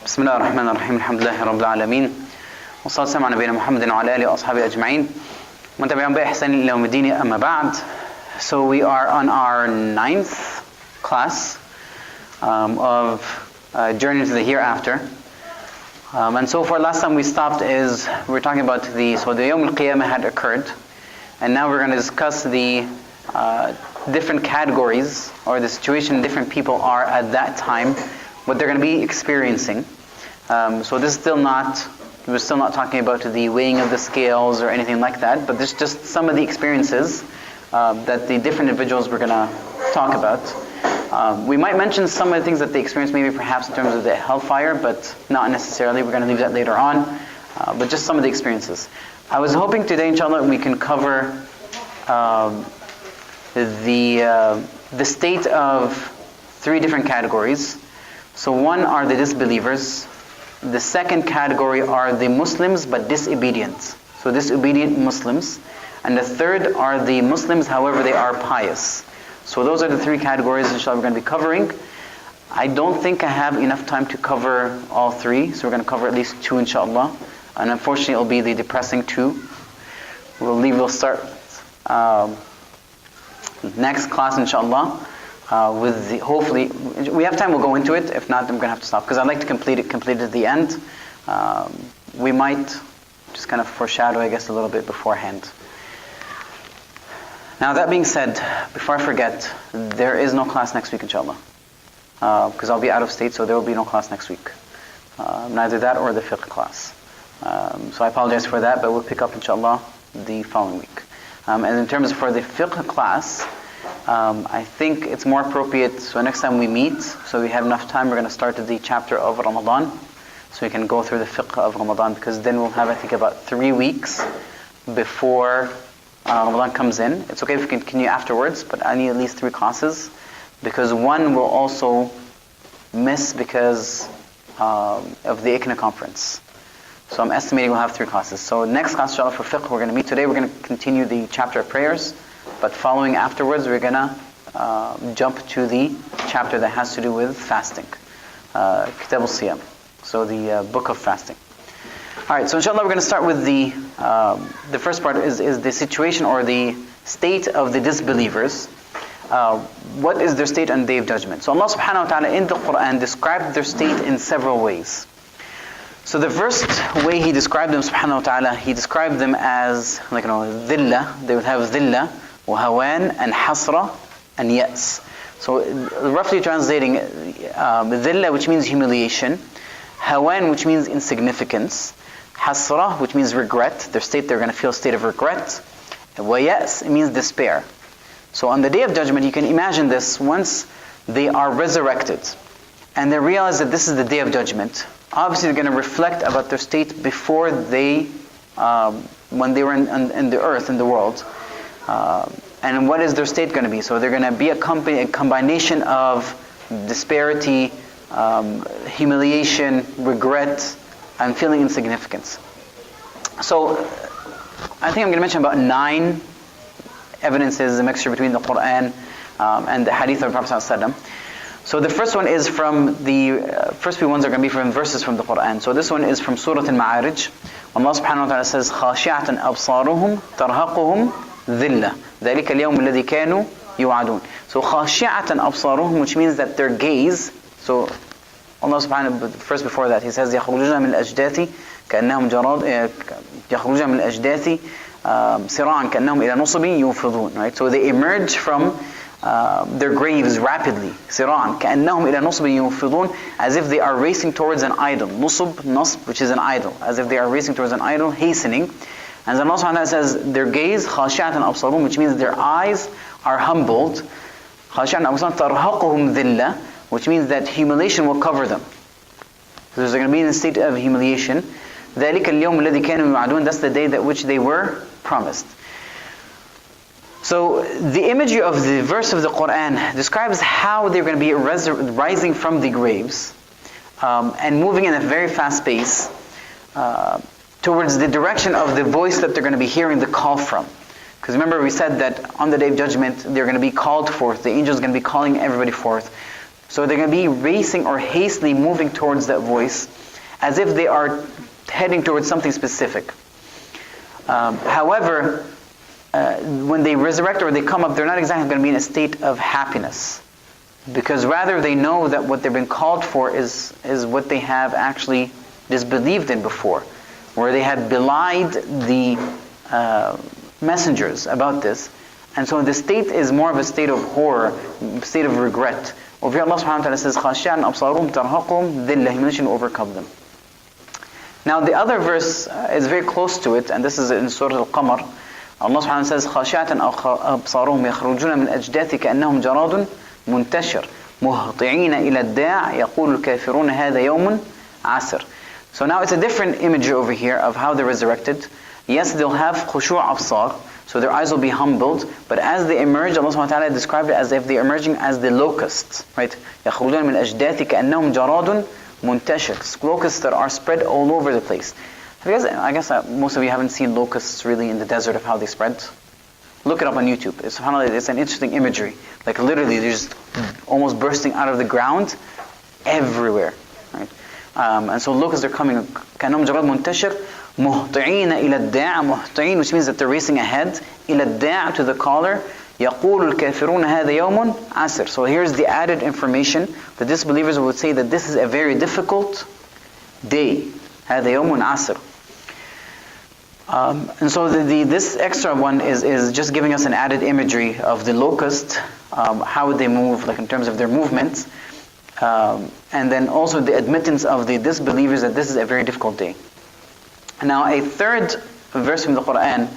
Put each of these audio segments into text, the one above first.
بسم الله الرحمن الرحيم الحمد لله رب العالمين والصلاة والسلام على نبينا محمد وعلى آله وأصحابه أجمعين وتابعهم بإحسان إلى يوم الدين أما بعد. So we are on our 9th class of Journey to the Hereafter. And so far last time we stopped is we were talking about the Yawm al-Qiyamah had occurred, and now we're going to discuss the different categories or the situation different people are at that time, what they're going to be experiencing. So this is we're still not talking about the weighing of the scales or anything like that, but there's just some of the experiences that the different individuals we're going to talk about. We might mention some of the things that they experience, maybe perhaps in terms of the hellfire, but not necessarily. We're going to leave that later on. But just some of the experiences. I was hoping today, inshallah, we can cover the state of 3 different categories. So one are the disbelievers. The second category are the Muslims but disobedient. So disobedient Muslims. And the third are the Muslims, however they are pious. So those are the 3 categories, inshallah, we're going to be covering. I don't think I have enough time to cover all 3, so we're going to cover at least 2, inshallah. And unfortunately, it'll be the depressing 2. We'll start next class, inshallah, with the, hopefully, we have time, we'll go into it. If not, I'm going to have to stop, because I'd like to complete it at the end. We might just kind of foreshadow, I guess, a little bit beforehand. Now, that being said, before I forget, there is no class next week, inshallah. Because I'll be out of state, so there will be no class next week. Neither that or the fiqh class. So I apologize for that, but we'll pick up, inshallah, the following week. And in terms for the fiqh class, I think it's more appropriate, so next time we meet, so we have enough time, we're going to start the chapter of Ramadan, so we can go through the fiqh of Ramadan, because then we'll have, I think, about 3 weeks before Ramadan comes in. It's okay if we continue afterwards, but I need at least 3 classes, because one will also miss because of the ICNA conference. So I'm estimating we'll have 3 classes. So next class, inshallah, for fiqh, we're going to meet today. We're going to continue the chapter of prayers, but following afterwards, we're going to jump to the chapter that has to do with fasting. Kitab al-Siyam. So the book of fasting. Alright, so inshallah we're going to start with the first part is the situation or the state of the disbelievers. What is their state on the Day of Judgment? So Allah subhanahu wa ta'ala in the Quran described their state in several ways. So the first way He described them subhanahu wa ta'ala, He described them as, dhillah. They would have dhillah, wa hawan, and hasra, and yas. So roughly translating, dhillah, which means humiliation, hawan, which means insignificance, hasra, which means regret, they're going to feel a state of regret, and wa yas, it means despair. So on the Day of Judgment, you can imagine this, once they are resurrected, and they realize that this is the Day of Judgment, obviously they're going to reflect about their state before they, when they were in the earth, in the world. And what is their state going to be? So they're going to be a combination of disparity, humiliation, regret, and feeling insignificance. So I think I'm going to mention about 9 evidences, a mixture between the Quran and the Hadith of the Prophet ﷺ. So the first one is from the first few ones are going to be from verses from the Quran. So this one is from Surah Al-Ma'arij. Allah subhanahu wa ta'ala says, خَاشِعَةً أَبْصَارُهُمْ تَرْهَقُهُمْ ذِلَّةٌ ذَلِكَ الْيَوْمُ الَّذِي كَانُوا يُوعَدُونَ. So خَاشِعَةً أَبْصَارُهُمْ, which means that their gaze, so Allah subhanahu wa ta'ala, first before that, He says, يَخْرُجُونَ مِنَ الْأَجْدَاثِ كَأَنَّهُمْ جَرَادٌ يَخْرُجُونَ مِنَ الْأَجْدَاثِ سِرَاعًا كَأَنَّهُمْ إِلَى نُصُبٍ يُوفِضُونَ. Right? So they emerge from their graves rapidly. Siran, كأنهم إلى نصب يوفضون, as if they are racing towards an idol. Nasb, which is an idol, as if they are racing towards an idol, hastening. And then Allah subhanahu wa ta'ala says, their gaze, خاشعة أبصارهم, which means their eyes are humbled. خاشعة أبصارهم ترهقهم ذلة, which means that humiliation will cover them. So they're going to be in a state of humiliation. ذلك اليوم الذي كانوا يوعدون, that's the day that which they were promised. So the imagery of the verse of the Quran describes how they're going to be rising from the graves and moving in a very fast pace towards the direction of the voice that they're going to be hearing the call from. Because remember we said that on the Day of Judgment they're going to be called forth, the angels are going to be calling everybody forth So they're going to be racing or hastily moving towards that voice as if they are heading towards something specific. However, when they resurrect or they come up, they're not exactly going to be in a state of happiness. Because rather they know that what they've been called for is what they have actually disbelieved in before, where they had belied the messengers about this. And so the state is more of a state of horror, state of regret. Over here Allah subhanahu wa ta'ala says, خَاشِعًا أَبْصَارُهُمْ تَرْهَقُهُمْ ذِلَّةٌ, He mentioned overcome them. Now the other verse is very close to it, and this is in Surah Al-Qamar. Allah subhanahu wa ta'ala says, خَاشِعَةً أَبْصَارُهُمْ يَخْرُجُونَ مِنْ أَجْدَاثِ كَأَنَّهُم جَرَادٌ منتشر مهطعين إلى الداع يقول الكافرون هذا يوم عسر. So now it's a different imagery over here of how they're resurrected. Yes, they'll have khushu' absar, so their eyes will be humbled, but as they emerge, Allah subhanahu wa ta'ala described it as if they're emerging as the locusts, right? يخرجون من الأجداث كأنهم جراد منتشر. Locusts that are spread all over the place. I guess most of you haven't seen locusts really in the desert of how they spread. Look it up on YouTube. It's an interesting imagery. Like literally, they're just almost bursting out of the ground everywhere. Right? And so locusts are coming. كأنهم جراد منتشر مهطعين إلى الداع. مهطعين, which means that they're racing ahead. إلى الداع, to the caller. يقول الكافرون هذا يوم عسر. So here's the added information. The disbelievers would say that this is a very difficult day. هذا يوم عسر. And so this extra one is just giving us an added imagery of the locust, how they move, like in terms of their movements, and then also the admittance of the disbelievers that this is a very difficult day. Now a third verse from the Quran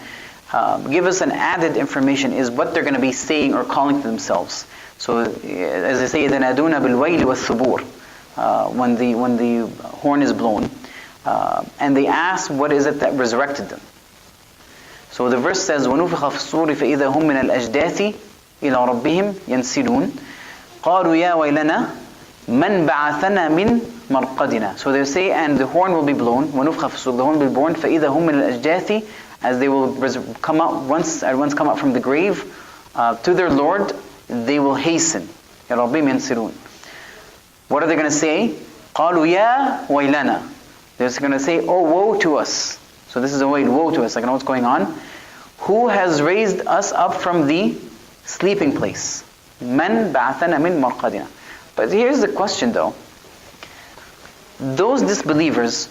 give us an added information is what they're going to be saying or calling to themselves. So as they say, يَنَادُونَ بِالْوَيْلِ وَالثُّبُورِ, when the horn is blown. And they ask, what is it that resurrected them? So the verse says, وَنُفِخَ فِي الصُّورِ فَإِذَا هُمْ مِنَ الْأَجْدَاثِ إِلَىٰ رَبِّهِمْ يَنْسِلُونَ قَالُوا يَا وَيْلَنَا مَنْ بَعَثَنَا مِنْ مَرْقَدِنَا. So they say, and the horn will be blown, وَنُفِخَ فِي الصُّورِ, the horn will be born, فَإِذَا هُمْ مِنَ الْأَجْدَاثِ, as they will come out, once come out from the grave, to their Lord, they will hasten. يَا رَبِّهِمْ يَنْسِلُونَ. What are they going to say? قَالُوا يَا وَيْلَنَا. They're going to say, oh, woe to us. So this is a woe to us. Like, I know what's going on. Who has raised us up from the sleeping place? Man ba'athana min marqadina. But here's the question though. Those disbelievers,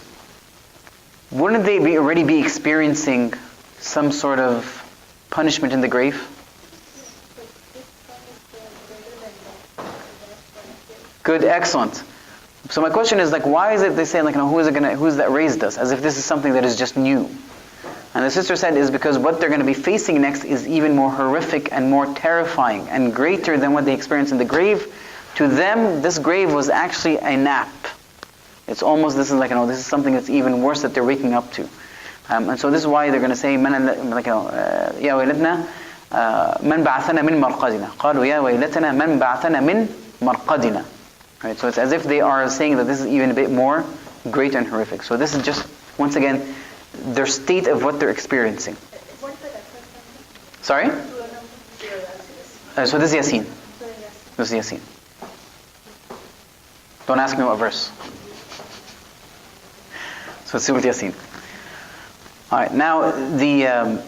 wouldn't they already be experiencing some sort of punishment in the grave? Good, excellent. So my question is, like, why is it they say, like, you know, who's that raised us, as if this is something that is just new? And the sister said is because what they're going to be facing next is even more horrific and more terrifying and greater than what they experienced in the grave. To them, this grave was actually a nap. It's almost, this is something that's even worse that they're waking up to. And so this is why they're going to say, يا ويلتنا من بعثنا من مرقدنا. قالوا يا ويلتنا من بعثنا من مرقدنا. Right, so it's as if they are saying that this is even a bit more great and horrific. So this is just, once again, their state of what they're experiencing. Sorry? So this is Yasin. This is Yasin. Don't ask me what verse. So it's Surah Yasin. Alright, now the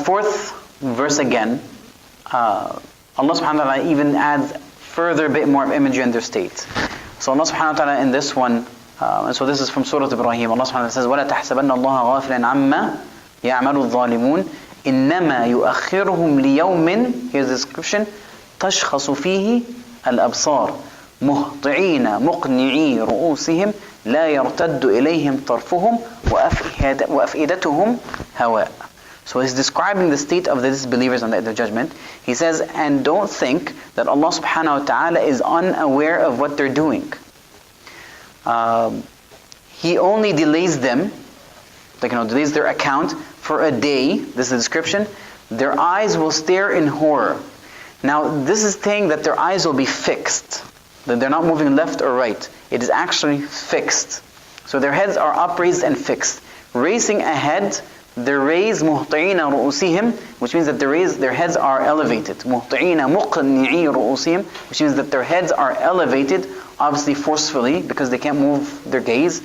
fourth verse again, Allah subhanahu wa ta'ala even adds further bit more of imagery in their state. So Allah subhanahu wa ta'ala in this one, and so this is from Surah Ibrahim, Allah subhanahu wa ta'ala says, وَلَا تَحْسَبَنَّ اللَّهَ غَافِلًا عَمَّا يَعْمَلُ الظَّالِمُونَ إِنَّمَا يُؤَخِّرُهُمْ لِيَوْمٍ, here's the description, تَشْخَصُ فِيهِ الْأَبْصَارِ مُهْطِعِينَ مُقْنِعِي رُؤُوسِهِمْ لَا يَرْتَدُّ إِلَيْهِمْ طَرْفُهُمْ وَأَفْئِدَتُهُمْ هَوَاء. So he's describing the state of the disbelievers on the judgment. He says, and don't think that Allah subhanahu wa ta'ala is unaware of what they're doing. He only delays them, delays their account for a day. This is the description. Their eyes will stare in horror. Now this is saying that their eyes will be fixed, that they're not moving left or right. It is actually fixed. So their heads are upraised and fixed, racing ahead Their rays مهطعين رؤوسهم, which means that their heads are elevated. مهطعين مقنعي رؤوسهم, which means that their heads are elevated, obviously forcefully, because they can't move their gaze.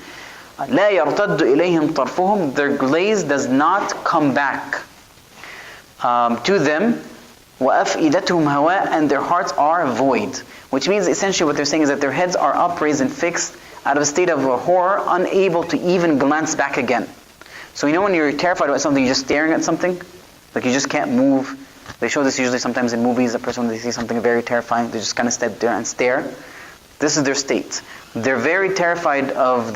لا يرتد إليهم طرفهم, their gaze does not come back to them. وأفئدتهم هواء, and their hearts are void. Which means essentially what they're saying is that their heads are upraised and fixed out of a state of horror, unable to even glance back again. So you know when you're terrified about something, you're just staring at something? Like you just can't move. They show this usually sometimes in movies, a person when they see something very terrifying, they just kind of stand there and stare. This is their state. They're very terrified of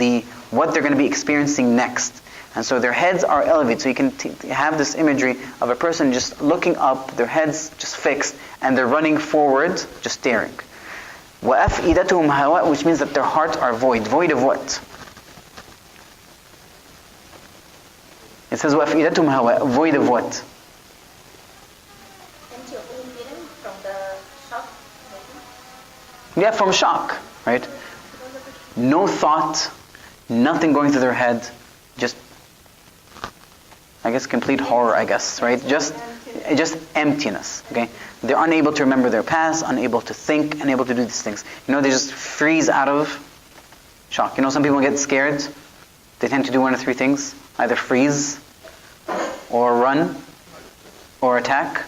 what they're going to be experiencing next. And so their heads are elevated. So you can have this imagery of a person just looking up, their heads just fixed, and they're running forward, just staring. وَأَفْئِدَتُهُمْ هَوَاء, which means that their hearts are void. Void of what? It says وَأَفْئِدَتُهُمْ هَوَاء. Void of what? From the shock, maybe? Yeah, from shock, right? No thought, nothing going through their head, just, I guess, complete horror, I guess, right? Just emptiness, okay? They're unable to remember their past, unable to think, unable to do these things. You know, they just freeze out of shock. You know, some people get scared. They tend to do one of three things. Either freeze, or run, or attack,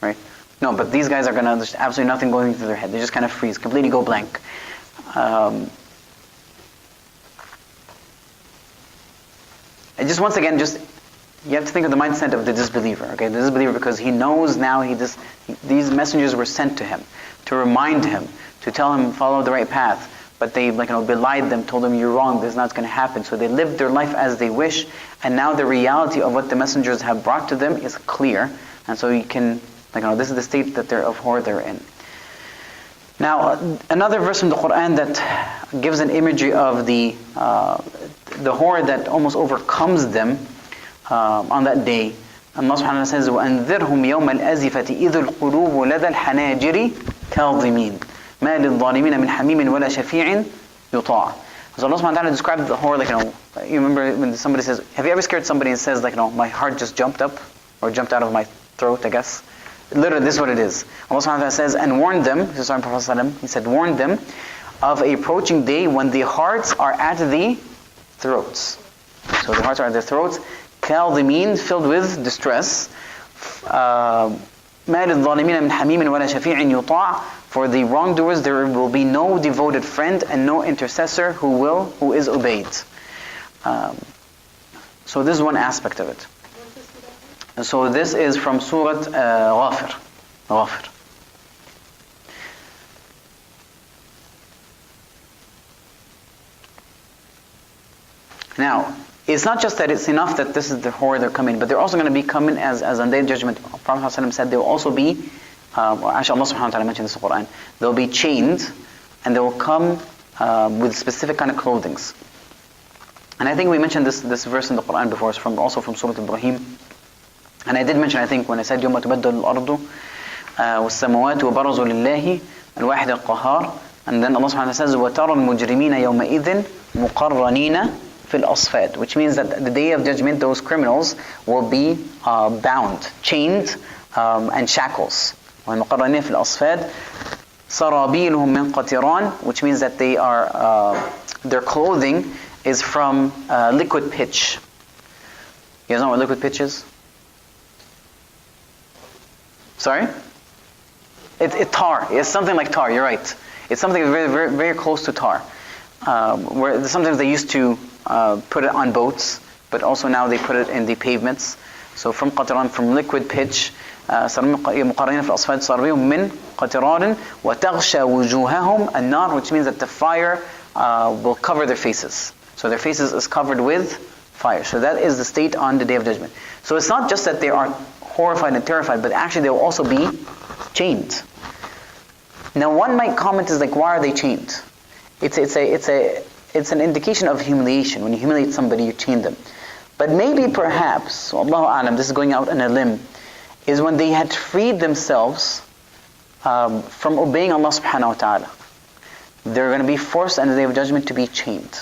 right? No, but these guys are going to, there's absolutely nothing going through their head. They just kind of freeze, completely go blank. And just once again, you have to think of the mindset of the disbeliever, okay? The disbeliever, because he knows now these messengers were sent to him to remind him, to tell him follow the right path. But they belied them, told them you're wrong, this is not going to happen. So they lived their life as they wish, and now the reality of what the messengers have brought to them is clear. And so you can, this is the state of horror they're in. Now, another verse from the Quran that gives an imagery of the horror that almost overcomes them on that day. Allah subhanahu wa ta'ala says, وَأَنذِرْهُمْ يَوْمَ الْأَزِفَةِ إِذُ الْقُلُوبُ لَدَى الْحَنَاجِرِ كَاظِمِينَ مَا لِلظَّالِمِينَ مِنْ حَمِيمٍ وَلَا شَفِيعٍ يُطَاعٍ. So Allah subhanahu wa ta'ala described the horror you remember when somebody says, have you ever scared somebody and says my heart just jumped up, or jumped out of my throat, I guess? Literally, this is what it is. Allah subhanahu wa ta'ala says, and warn them, this is Prophet he said, warn them of a approaching day when the hearts are at the throats. So the hearts are at their throats, كَاظِمِينَ, filled with distress. مَا لِلظَّالِمِينَ مِنْ حَمِيمٍ وَلَا شَفِيعٍ يُطَاعٍ. For the wrongdoers there will be no devoted friend and no intercessor who is obeyed. So this is one aspect of it. So this is from Surah Ghafir. Now, it's not just that it's enough that this is the horror they're coming, but they're also going to be coming as on Day of Judgment. Prophet ﷺ said they will also be, actually Allah subhanahu wa ta'ala mentioned this in the Quran, they'll be chained and they will come with specific kind of clothings. And I think we mentioned this verse in the Quran before. It's also from Surah Ibrahim. And I did mention, I think, when I said يَوْمَ تُبَدَّلُ الْأَرْضُ وَالسَّمَوَاتُ وَبَرَزُوا لِلَّهِ الْوَاحِدِ الْقَهَّارِ. And then Allah subhanahu wa ta'ala says وَتَرَى الْمُجْرِمِينَ يَوْمَئِذٍ مُقَرَّنِينَ فِي الْأَصْفَادِ, which means that the day of judgment, those criminals will be bound, chained, and shackles. وَالْمُقَرَّنِينَ فِي الْأَصْفَادِ سَرَابِيلُهُم مِّن قَطِرَانٍ, which means that they are their clothing is from liquid pitch. You guys know what liquid pitch is? Sorry? It's tar. It's something like tar. You're right. It's something very, very, very close to tar. Where sometimes they used to put it on boats, but also now they put it in the pavements. So from qatran, from liquid pitch, مقرنين في الأصفاد صاربيهم من قطران وتغشى وجوههم النار, which means that the fire will cover their faces. So their faces is covered with fire. So that is the state on the Day of Judgment. So it's not just that they are horrified and terrified, but actually they will also be chained. Now one might comment is why are they chained? It's an indication of humiliation. When you humiliate somebody, you chain them. But maybe perhaps, Allahu A'lam, this is going out on a limb, is when they had freed themselves from obeying Allah subhanahu wa ta'ala. They're going to be forced on the Day of Judgment to be chained.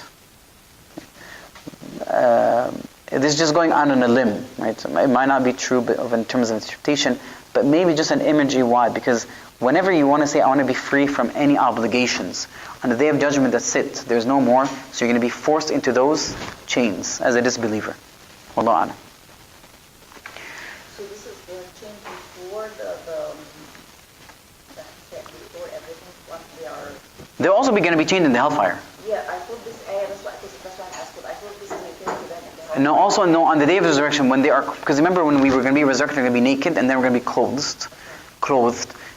this is just going on a limb, right? So it might not be true in terms of interpretation, but maybe just an imagery. Why? Because whenever you want to say, I want to be free from any obligations, on the day of judgment, that's it. There's no more. So you're going to be forced into those chains as a disbeliever. Wallahu a'lam. So this is the change before before everything, what we are... They'll also be going to be chained in the hellfire. Yeah, I thought this, that's why I asked, I thought this is referring to them in the hellfire. No, also no, on the day of resurrection, when they are, because remember when we were going to be resurrected, they're going to be naked, and then we're going to be clothed.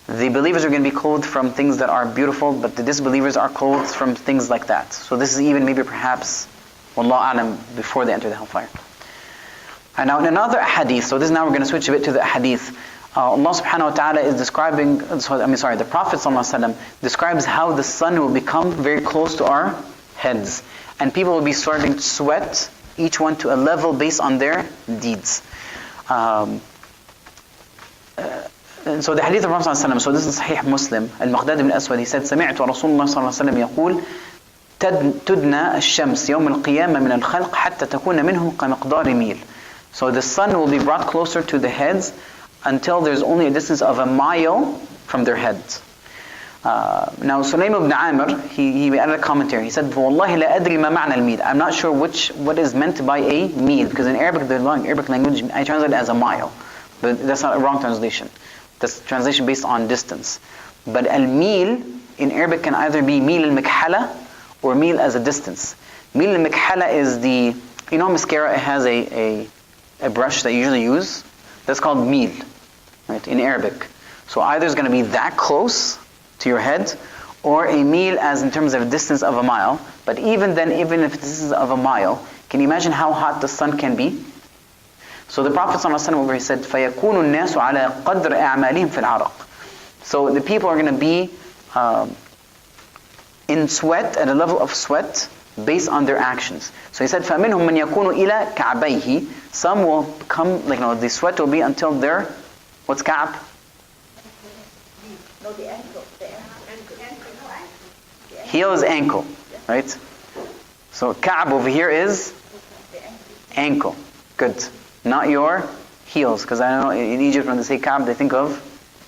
The believers are going to be clothed from things that are beautiful, but the disbelievers are clothed from things like that. So this is even maybe perhaps, wallahu alam, before they enter the hellfire. And now in another hadith, so this now we're going to switch a bit to the hadith. Allah subhanahu wa ta'ala is describing, the Prophet sallallahu alaihi wasallam describes how the sun will become very close to our heads. And people will be starting to sweat, each one to a level based on their deeds. And so the hadith of Prophet sallallahu alaihi wasallam, so this is Sahih Muslim, Al-Maqdad ibn Aswad, he said, سمعت رسول الله صلى الله عليه وسلم يقول تدنى الشمس يوم القيامة من الخلق حتى تكون منه كمقدار ميل. So the sun will be brought closer to the heads until there's only a distance of a mile from their heads. Now Sulaym ibn Amr, he added a commentary. He said, فَوَاللَّهِ لَا أَدْرِي مَا مَعْنَى الْمِيل. I'm not sure what is meant by a mil, because in Arabic, the Arabic language, I translate it as a mile. But that's not a wrong translation. That's translation based on distance. But al-mil in Arabic can either be mil al-mikhala or mil as a distance. Mil al-mikhala is the, mascara, it has a brush that you usually use. That's called mil, right, in Arabic. So either it's going to be that close to your head, or a mil as in terms of distance of a mile. But even then, even if this is of a mile, can you imagine how hot the sun can be? So the Prophet ﷺ over here said, فَيَكُونُ النَّاسُ عَلَى قَدْرِ أَعْمَالِهِمْ فِي الْعَرَقِ. So the people are going to be in sweat, at a level of sweat, based on their actions. So he said, فَمِنْهُمْ مَنْ يَكُونُ إِلَى كَعْبَيْهِ. Some will come, the sweat will be until their, what's ka'b? No, the ankle. Heel is ankle, right? So ka'b over here is ankle. Good. Not your heels, because I know in Egypt when they say ka'b, they think of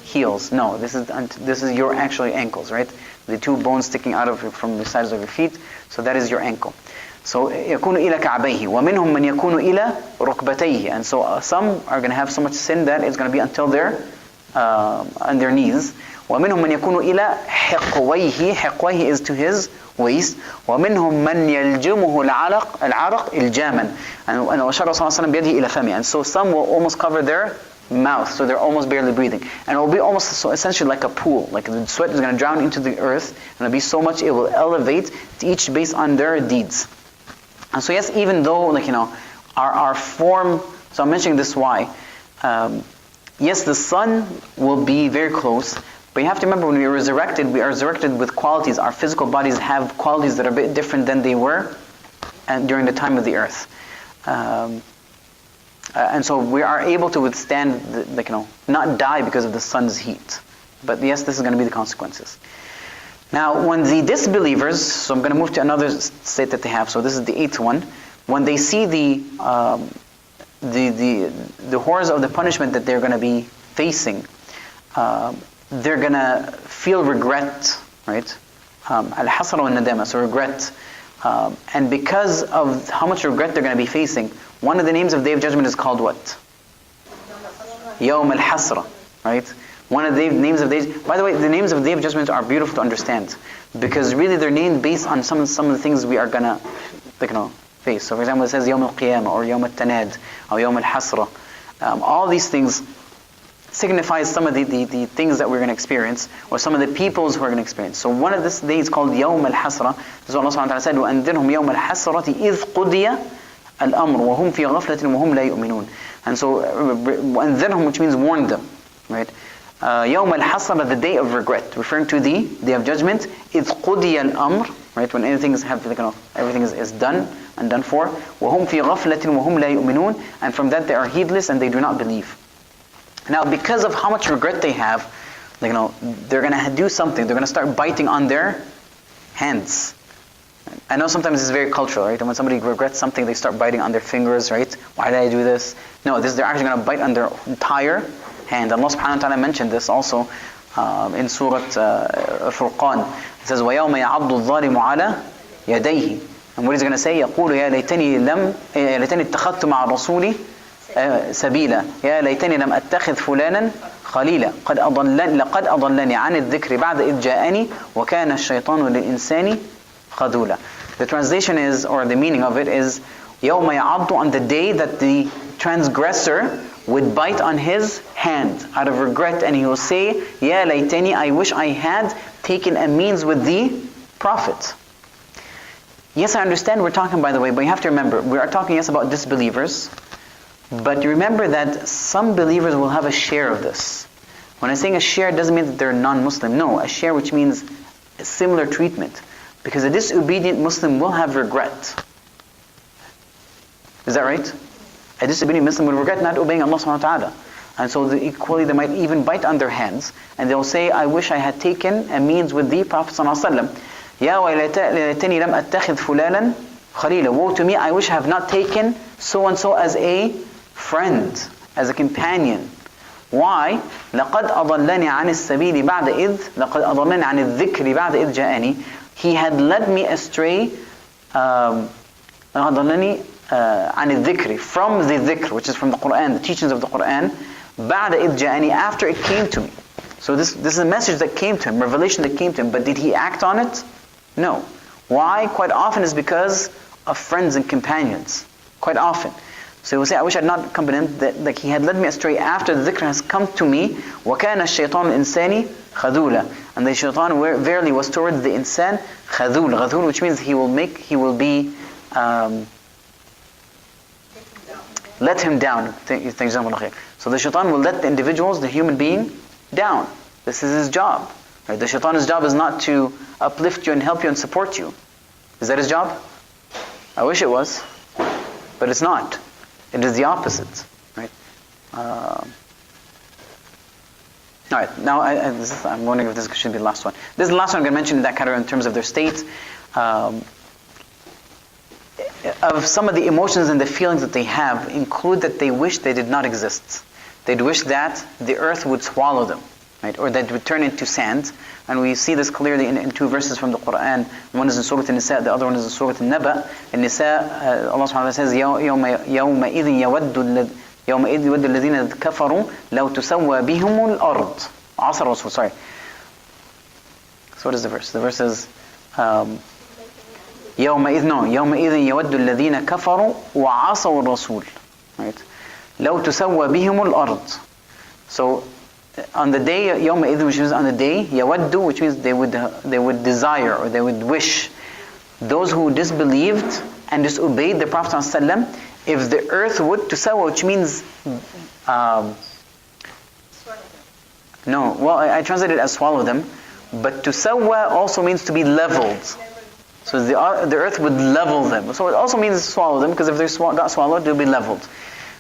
heels. No, this is your actually ankles, right? The two bones sticking out from the sides of your feet. So that is your ankle. So يكون إلى كعبيه ومنهم من يكون إلى ركبتيه. And so some are going to have so much sin that it's going to be until on their knees. ومنهم من يكون إلى حقويه. حقويه is to his waist. ومنهم من يلجمه العرق الجاما. And وشرع صلى الله عليه وسلم بيده إلى فمه. And so some will almost cover their mouth, so they're almost barely breathing. And it will be almost so essentially like a pool. Like the sweat is going to drown into the earth, and it'll be so much it will elevate to each based on their deeds. And so yes, even though our form, so I'm mentioning this why. Yes, the sun will be very close, but you have to remember when we are resurrected with qualities. Our physical bodies have qualities that are a bit different than they were during the time of the earth. And so we are able to withstand, not die because of the sun's heat. But yes, this is going to be the consequences. Now, when the disbelievers, so I'm going to move to another state that they have. So this is the 8th one. When they see the horrors of the punishment that they're going to be facing, they're going to feel regret, right? Al-hasra wa nadama, so regret. And because of how much regret they're going to be facing, one of the names of Day of Judgment is called what? Yawm al-Hasra, right? One of the names of days. By the way, the names of Day of Judgment are beautiful to understand, because really they're named based on some of the things we are gonna, face. So, for example, it says Yawm al-Qiyamah or Yawm al-Tanad or Yawm al-Hasra. All these things signify some of the things that we're going to experience, or some of the peoples who are going to experience. So one of this day is called Yawm al-Hasra. This is what Allah subhanahu wa ta'ala said, وَأَنذِرْهُمْ يَوْمَ الْحَسْرَةِ إِذْ قُضِيَ الْأَمْرُ وَهُمْ فِي غَفْلَةٍ وَهُمْ لَا يُؤْمِنُونَ. And so, وَأَنذِرْهُم, which means warn them, right? Yawm al-Hasra, the day of regret, referring to the Day of Judgment. إِذْ قُضِيَ الْأَمْرُ, right? When everything is done and done for. وَهُمْ فِي غَفْلَةٍ وَهُمْ لَا يُؤْمِنُونَ. And from that they are heedless and they do not believe. Now, because of how much regret they have, they're going to do something. They're going to start biting on their hands. I know sometimes it's very cultural, right? And when somebody regrets something, they start biting on their fingers, right? Why did I do this? No, they're actually going to bite on their entire hand. Allah subhanahu wa ta'ala mentioned this also in Surah Furqan. It says, وَيَوْمَ يَعَضُّ الظَّالِمُ عَلَى يَدَيْهِ. And what is he going to say? يَقُولُ يَا لَيْتَنِي اتَّخَذْتُ مَعَ الرَّسُولِ سبيلا يا ليتني لم أتخذ فلانا خليلا لقد أضلني عن الذكر بعد إذ جاءني وكان الشيطان للإنسان خذولا. The translation is, or the meaning of it is, يوم يعض, on the day that the transgressor would bite on his hand out of regret, and he will say, يا ليتني, I wish I had taken a means with the Prophet. Yes, I understand we're talking, by the way, but you have to remember, we are talking, yes, about disbelievers. But remember that some believers will have a share of this. When I'm saying a share, it doesn't mean that they're non-Muslim. No, a share which means a similar treatment. Because a disobedient Muslim will have regret. Is that right? A disobedient Muslim will regret not obeying Allah subhanahu wa ta'ala. And so equally they might even bite on their hands. And they'll say, I wish I had taken a means with the Prophet sallallahu alaihi wasallam. Ya waylatani lam attakhidh fulanan khalila. Woe to me, I wish I have not taken so-and-so as a friend, as a companion. Why? لَقَدْ أَضَلَّنِي عَنِ السَّبِيلِ بَعْدَ إِذْ لَقَدْ أَضَلَّنِي عَنِ الذِّكْرِ بَعْدَ إِذْ جَاءَنِي. He had led me astray أَضَلَّنِي عَنِ الذِّكْرِ, from the dhikr, which is from the Quran, the teachings of the Quran, بَعْدَ إِذْ جَاءَنِي, after it came to me. So this is a message that came to him, revelation that came to him, but did he act on it? No. Why? Quite often is because of friends and companions. Quite often. So he will say, I wish I had not accompanied him, that he had led me astray after the dhikr has come to me. وَكَانَ الشَّيْطَانُ الْإِنسَانِ خَذُولًا. And the shaitan verily was towards the insan khadul. Khadul, which means he will be, let him down. So the shaitan will let the individuals, the human being, down. This is his job. Right? The shaitan's job is not to uplift you and help you and support you. Is that his job? I wish it was, but it's not. It is the opposite, right? All right. Now, I'm wondering if this should be the last one. This is the last one I'm going to mention in that category in terms of their state. Of some of the emotions and the feelings that they have include that they wish they did not exist. They'd wish that the earth would swallow them, right? Or that it would turn into sand. And we see this clearly in two verses from the Quran. One is in Surah An-Nisa, the other one is in Surah An-Naba. In Nisa, Allah subhanahu wa ta'ala says, يَوْمَئِذٍ يَوَدُّ الَّذِينَ كَفَرُوا لَوْ تُسَوَّى بِهُمُ الْأَرْضِ. Asr Rasul, sorry. So what is the verse? The verse is, يَوْمَئِذٍ يَوَدُّ الَّذِينَ كَفَرُوا وَعَصَوُا الرَّسُولِ. Right? لَوْ تُسَوَّى بِهُمُ الْأَرْضِ. So, on the day, يَوْمَئِذٍ, which means on the day, يَوَدُّ, which means they would desire, or they would wish, those who disbelieved and disobeyed the Prophet ﷺ, if the earth would, tusawa, which means, no, well, I translated it as swallow them, but tusawa also means to be leveled. So the earth would level them. So it also means swallow them, because if they got swallowed, they'll be leveled.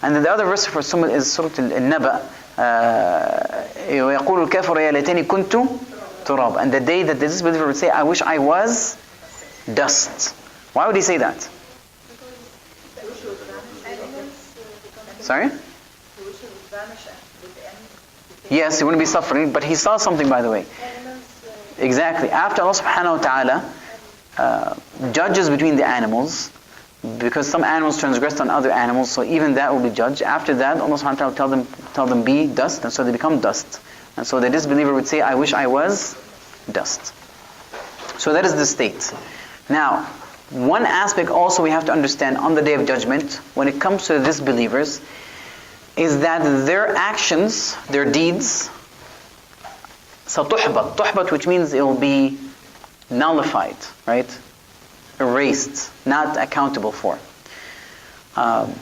And then the other verse for some is Surah An-Naba, وَيَقُولُ الْكَافِرُ يَا لَيْتَنِي كُنْتُ تُرَابًا. And the day that the disbeliever would say, I wish I was dust. Why would he say that? Sorry? Yes, he wouldn't be suffering, but he saw something, by the way. Exactly. After Allah subhanahu wa ta'ala judges between the animals, because some animals transgressed on other animals, so even that will be judged. After that, Allah subhanahu wa ta'ala tell them be dust, and so they become dust. And so the disbeliever would say, I wish I was dust. So that is the state. Now, one aspect also we have to understand on the Day of Judgment, when it comes to the disbelievers, is that their actions, their deeds, tuhbat, which means it will be nullified, right? Erased, not accountable for. And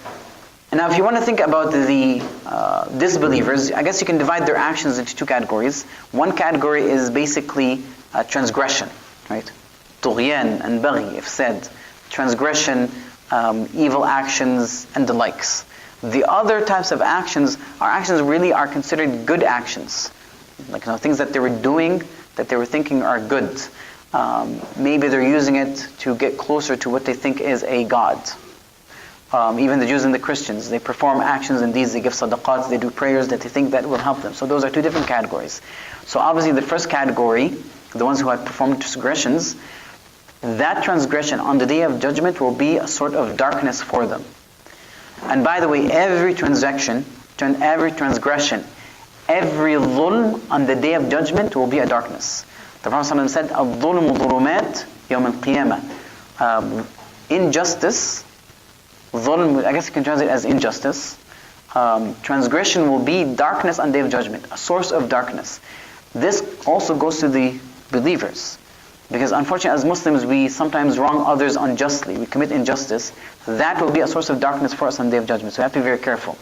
now if you want to think about the disbelievers, I guess you can divide their actions into two categories. One category is basically transgression, right? Tughyan and baghi, if said. Transgression, evil actions, and the likes. The other types of actions really are considered good actions. Like things that they were doing, that they were thinking are good. Maybe they're using it to get closer to what they think is a God. Even the Jews and the Christians, they perform actions and deeds, they give sadaqats, they do prayers that they think that will help them. So those are two different categories. So obviously the first category, the ones who have performed transgressions, that transgression on the day of judgment will be a sort of darkness for them. And by the way, every transgression, every dhulm on the day of judgment will be a darkness. The Prophet ﷺ said, "Al-dhulmu dhulumat yawm al-qiyamah." Injustice, dhulm, I guess you can translate as injustice. Transgression will be darkness on the day of judgment, a source of darkness. This also goes to the believers. Because unfortunately as Muslims we sometimes wrong others unjustly, we commit injustice. That will be a source of darkness for us on the day of judgment. So we have to be very careful.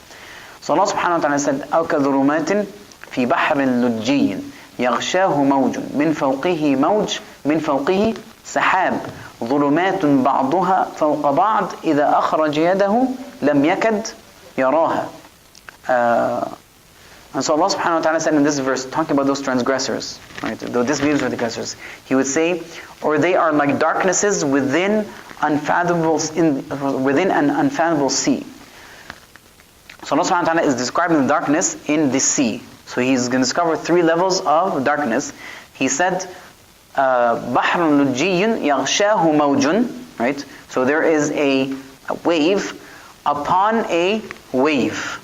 So Allah subhanahu wa ta'ala said, أَوْ كَظُلُمَاتٍ فِي بَحْرٍ لُجِّيٍّ يَغْشَاهُ مَوْجٌ مِنْ فَوْقِهِ مَوْجٌ مِنْ فَوْقِهِ سَحَابٌ ظُلُمَاتٌ بَعْضُهَا فَوْقَ بَعْضٍ إِذَا أَخْرَجَ يَدَهُ لَمْ يَكَدْ يَرَاهَا. And so Allah subhanahu wa ta'ala said in this verse, talking about those transgressors, right, the disbelievers or the transgressors, He would say, or they are like darknesses within an unfathomable sea. So Allah subhanahu wa ta'ala is describing the darkness in the sea. So He's going to discover 3 levels of darkness. He said, بَحْرٌ لُجِّيٌّ يَغْشَاهُ مَوْجٌ, right? So there is a wave upon a wave.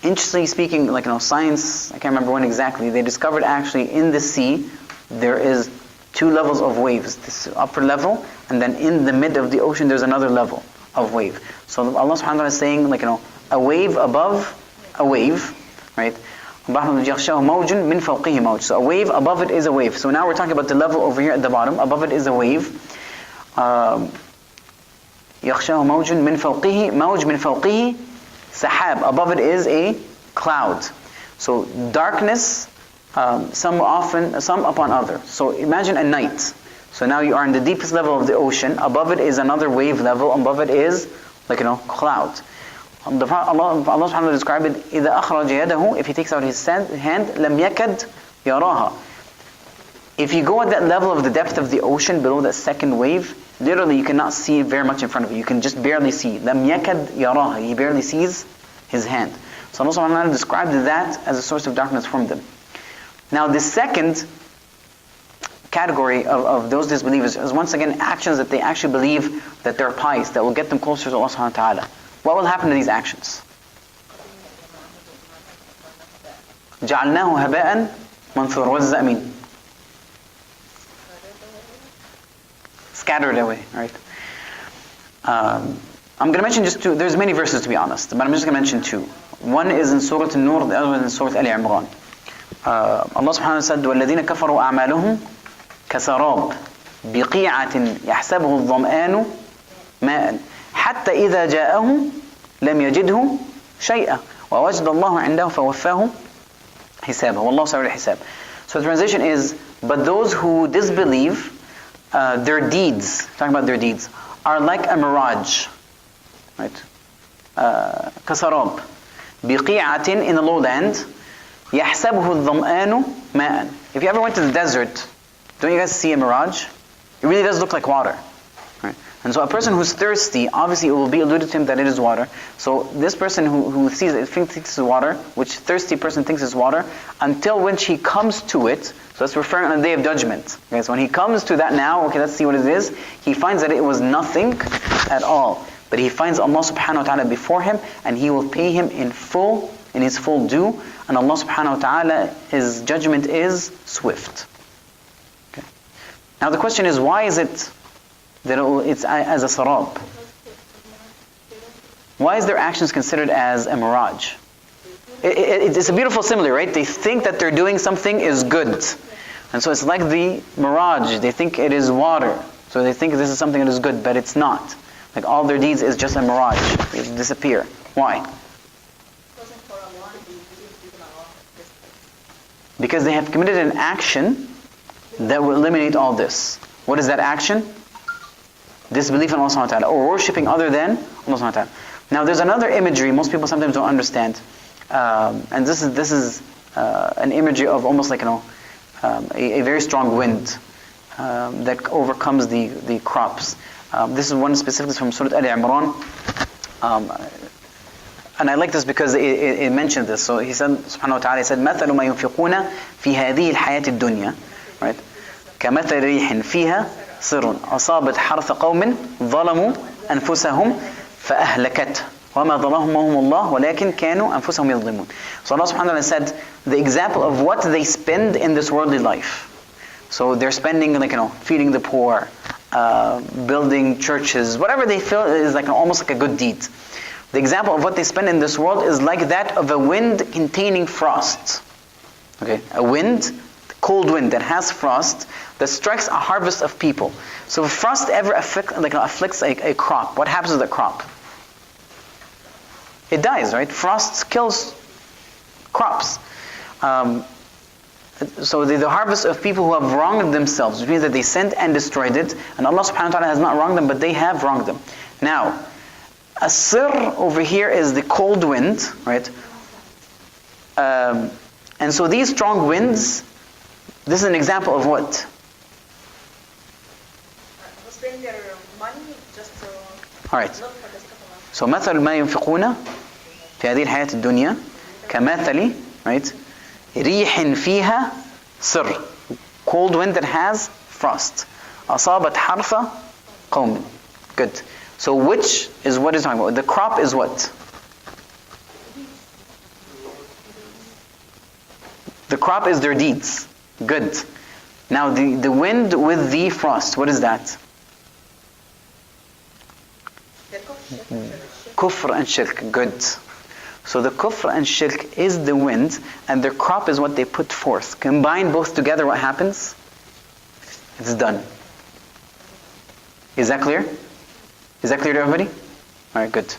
Interestingly speaking, like science, I can't remember when exactly, they discovered actually in the sea there is 2 levels of waves. This upper level, and then in the mid of the ocean there's another level of wave. So Allah subhanahu wa ta'ala is saying a wave above a wave, right? So a wave above it is a wave. So now we're talking about the level over here at the bottom. Above it is a wave. يَغْشَاهُ مَوْجٌ مِنْ فَوْقِهِ مَوْجٌ مِنْ فَوْقِهِ Sahab, above it is a cloud. So darkness, some upon other. So imagine a night. So now you are in the deepest level of the ocean. Above it is another wave level. Above it is cloud. Allah subhanahu wa ta'ala described it, إِذَا أَخْرَجَ يَدَهُ, if he takes out his hand, لَمْ يَكَدْ يَرَاهَا. If you go at that level of the depth of the ocean, below that second wave, literally you cannot see very much in front of you. You can just barely see. لَمْ يَكَدْ يَرَاهَا. He barely sees his hand. So Allah subhanahu wa ta'ala described that as a source of darkness from them. Now the second category of those disbelievers is once again actions that they actually believe that they're pious, that will get them closer to Allah subhanahu wa ta'ala. What will happen to these actions? جَعَلْنَاهُ هَبَاءً مَنْثُورًا. What does that mean? Scattered away, right? I'm going to mention just 2. There's many verses to be honest, but I'm just going to mention 2. One is in Surah An-Nur, the other one is in Surah Ali Imran. Allah subhanahu wa ta'ala said, وَالَّذِينَ كَفَرُوا أَعْمَالُهُمْ كَسَرَابٍ بِقِيعَةٍ يَحْسَبُهُ الظَّمْآنُ مَاءً حَتَّى إِذَا جَاءَهُ لَمْ يَجِدْهُ شَيْئًا وَوَجْدَ اللَّهُ عِنْدَهُ فَوَفَّاهُ حِسَابًا وَاللَّهُ سَرِيعُ الْحِسَابِ. So the translation is, but those who disbelieve, their deeds, talking about their deeds, are like a mirage, right? كسراب بقيعة, in the lowland, يحسبه الظمآن ماءً. If you ever went to the desert, don't you guys see a mirage? It really does look like water, right? And so a person who's thirsty, obviously it will be alluded to him that it is water. So this person who sees it thinks it's water, which thirsty person thinks is water, until when he comes to it. So that's referring on the day of judgment. Okay, so when he comes to that now, okay, let's see what it is. He finds that it was nothing at all. But he finds Allah subhanahu wa ta'ala before him, and He will pay him in full, in His full due. And Allah subhanahu wa ta'ala, His judgment is swift. Okay. Now the question is, why is it that it's as a sarab? Why is their actions considered as a mirage? It's a beautiful simile, right? They think that they're doing something is good. And so it's like the mirage. They think it is water. So they think this is something that is good, but it's not. Like all their deeds is just a mirage. They disappear. Why? Because they have committed an action that will eliminate all this. What is that action? Disbelief in Allah subhanahu wa ta'ala, or worshipping other than Allah subhanahu wa ta'ala. Now there's another imagery most people sometimes don't understand. And this is an imagery of almost like a very strong wind. that overcomes the crops. This is one specifically from Surah Al-Imran. And I like this because it mentioned this. So he said, subhanahu wa ta'ala, he said, مَثَلُ مَا يُنْفِقُونَ فِي هَذِهِ الْحَيَاةِ الدُّنْيَا, right? كَمَثَلِ رِيحٍ فِيهَا صِرٌ أَصَابَتْ حَرْثَ قَوْمٍ ظَلَمُوا أَنفُسَهُمْ فَأَهْلَكَتْهُ وَمَا ظَلَمَهُمُ اللَّهُ وَلَكِنْ كَانُوا أَنفُسَهُمْ يَظْلِمُونَ. So Allah subhanahu wa ta'ala said, the example of what they spend in this worldly life. So they're spending, feeding the poor, building churches, whatever they feel is almost like a good deed. The example of what they spend in this world is like that of a wind containing frost. Okay, a wind, cold wind that has frost that strikes a harvest of people. So if frost ever afflicts a crop, what happens to the crop? It dies, right? Frost kills crops. So the harvest of people who have wronged themselves, which means that they sinned and destroyed it, and Allah subhanahu wa ta'ala has not wronged them, but they have wronged them. Now, As-sir over here is the cold wind, right? And so these strong winds, this is an example of what? Spend their money just to Alright. not for the stuff of So مثل ما ينفقون في هذه الحياة الدنيا كمثل, right? ريح فيها سر, cold wind that has frost. أصابت حرث قوم. Good. So which is what is talking about? The crop is what? The crop is their deeds. Good. Now the wind with the frost, what is that? Kufr and shirk. Good. So the kufr and shirk is the wind, and their crop is what they put forth. Combine both together, what happens? It's done. Is that clear? Is that clear to everybody? Alright, good.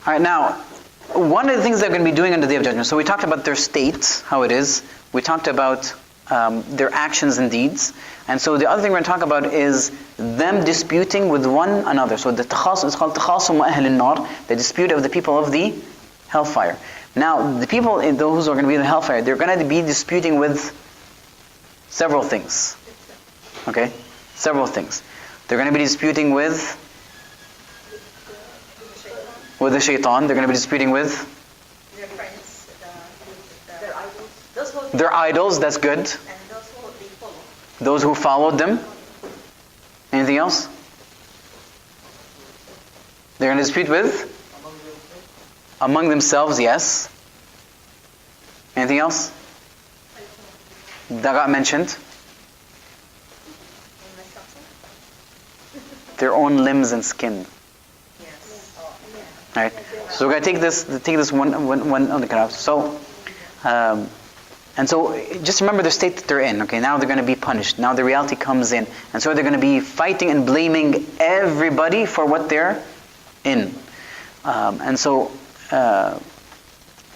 Alright, now, one of the things they're going to be doing on the Day of Judgment, so we talked about their state, how it is. We talked about their actions and deeds. And so the other thing we're going to talk about is them disputing with one another. So the takhasum is called takhasum ahl an-nar, the dispute of the people of the hellfire. Now, the people, those who are going to be in the hellfire, they're going to be disputing with several things. Okay? Several things. They're going to be disputing with the shaitan. They're going to be disputing with their friends, their idols. Their idols, that's good. And those who they follow. Those who followed them. Anything else? They're going to dispute with? Among themselves, yes. Anything else? That got mentioned. Their own limbs and skin. Yes. Right. So we're going to take this one on the kind. So, and so just remember the state that they're in. Okay. Now they're going to be punished. Now the reality comes in, and so they're going to be fighting and blaming everybody for what they're in. And so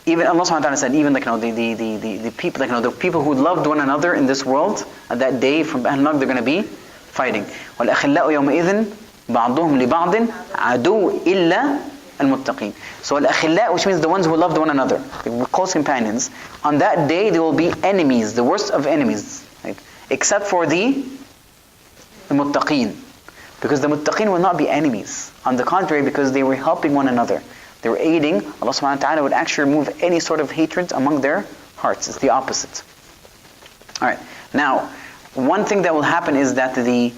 even Allah subhanahu wa ta'ala said, even the people, the people who loved one another in this world at that day from Ahl-Nar, they're going to be fighting. وَالْأَخِلَّاءُ يَوْمَئِذٍ بَعْضُهُمْ لِبَعْضٍ عَدُوٌّ إِلَّا الْمُتَّقِينَ. So al-akhilla, which means the ones who loved one another, the close companions, on that day they will be enemies, the worst of enemies, right? Except for the muttaqeen. Because the muttaqeen will not be enemies. On the contrary, because they were helping one another. They were aiding. Allah subhanahu wa ta'ala would actually remove any sort of hatred among their hearts. It's the opposite. Alright. Now, one thing that will happen is that the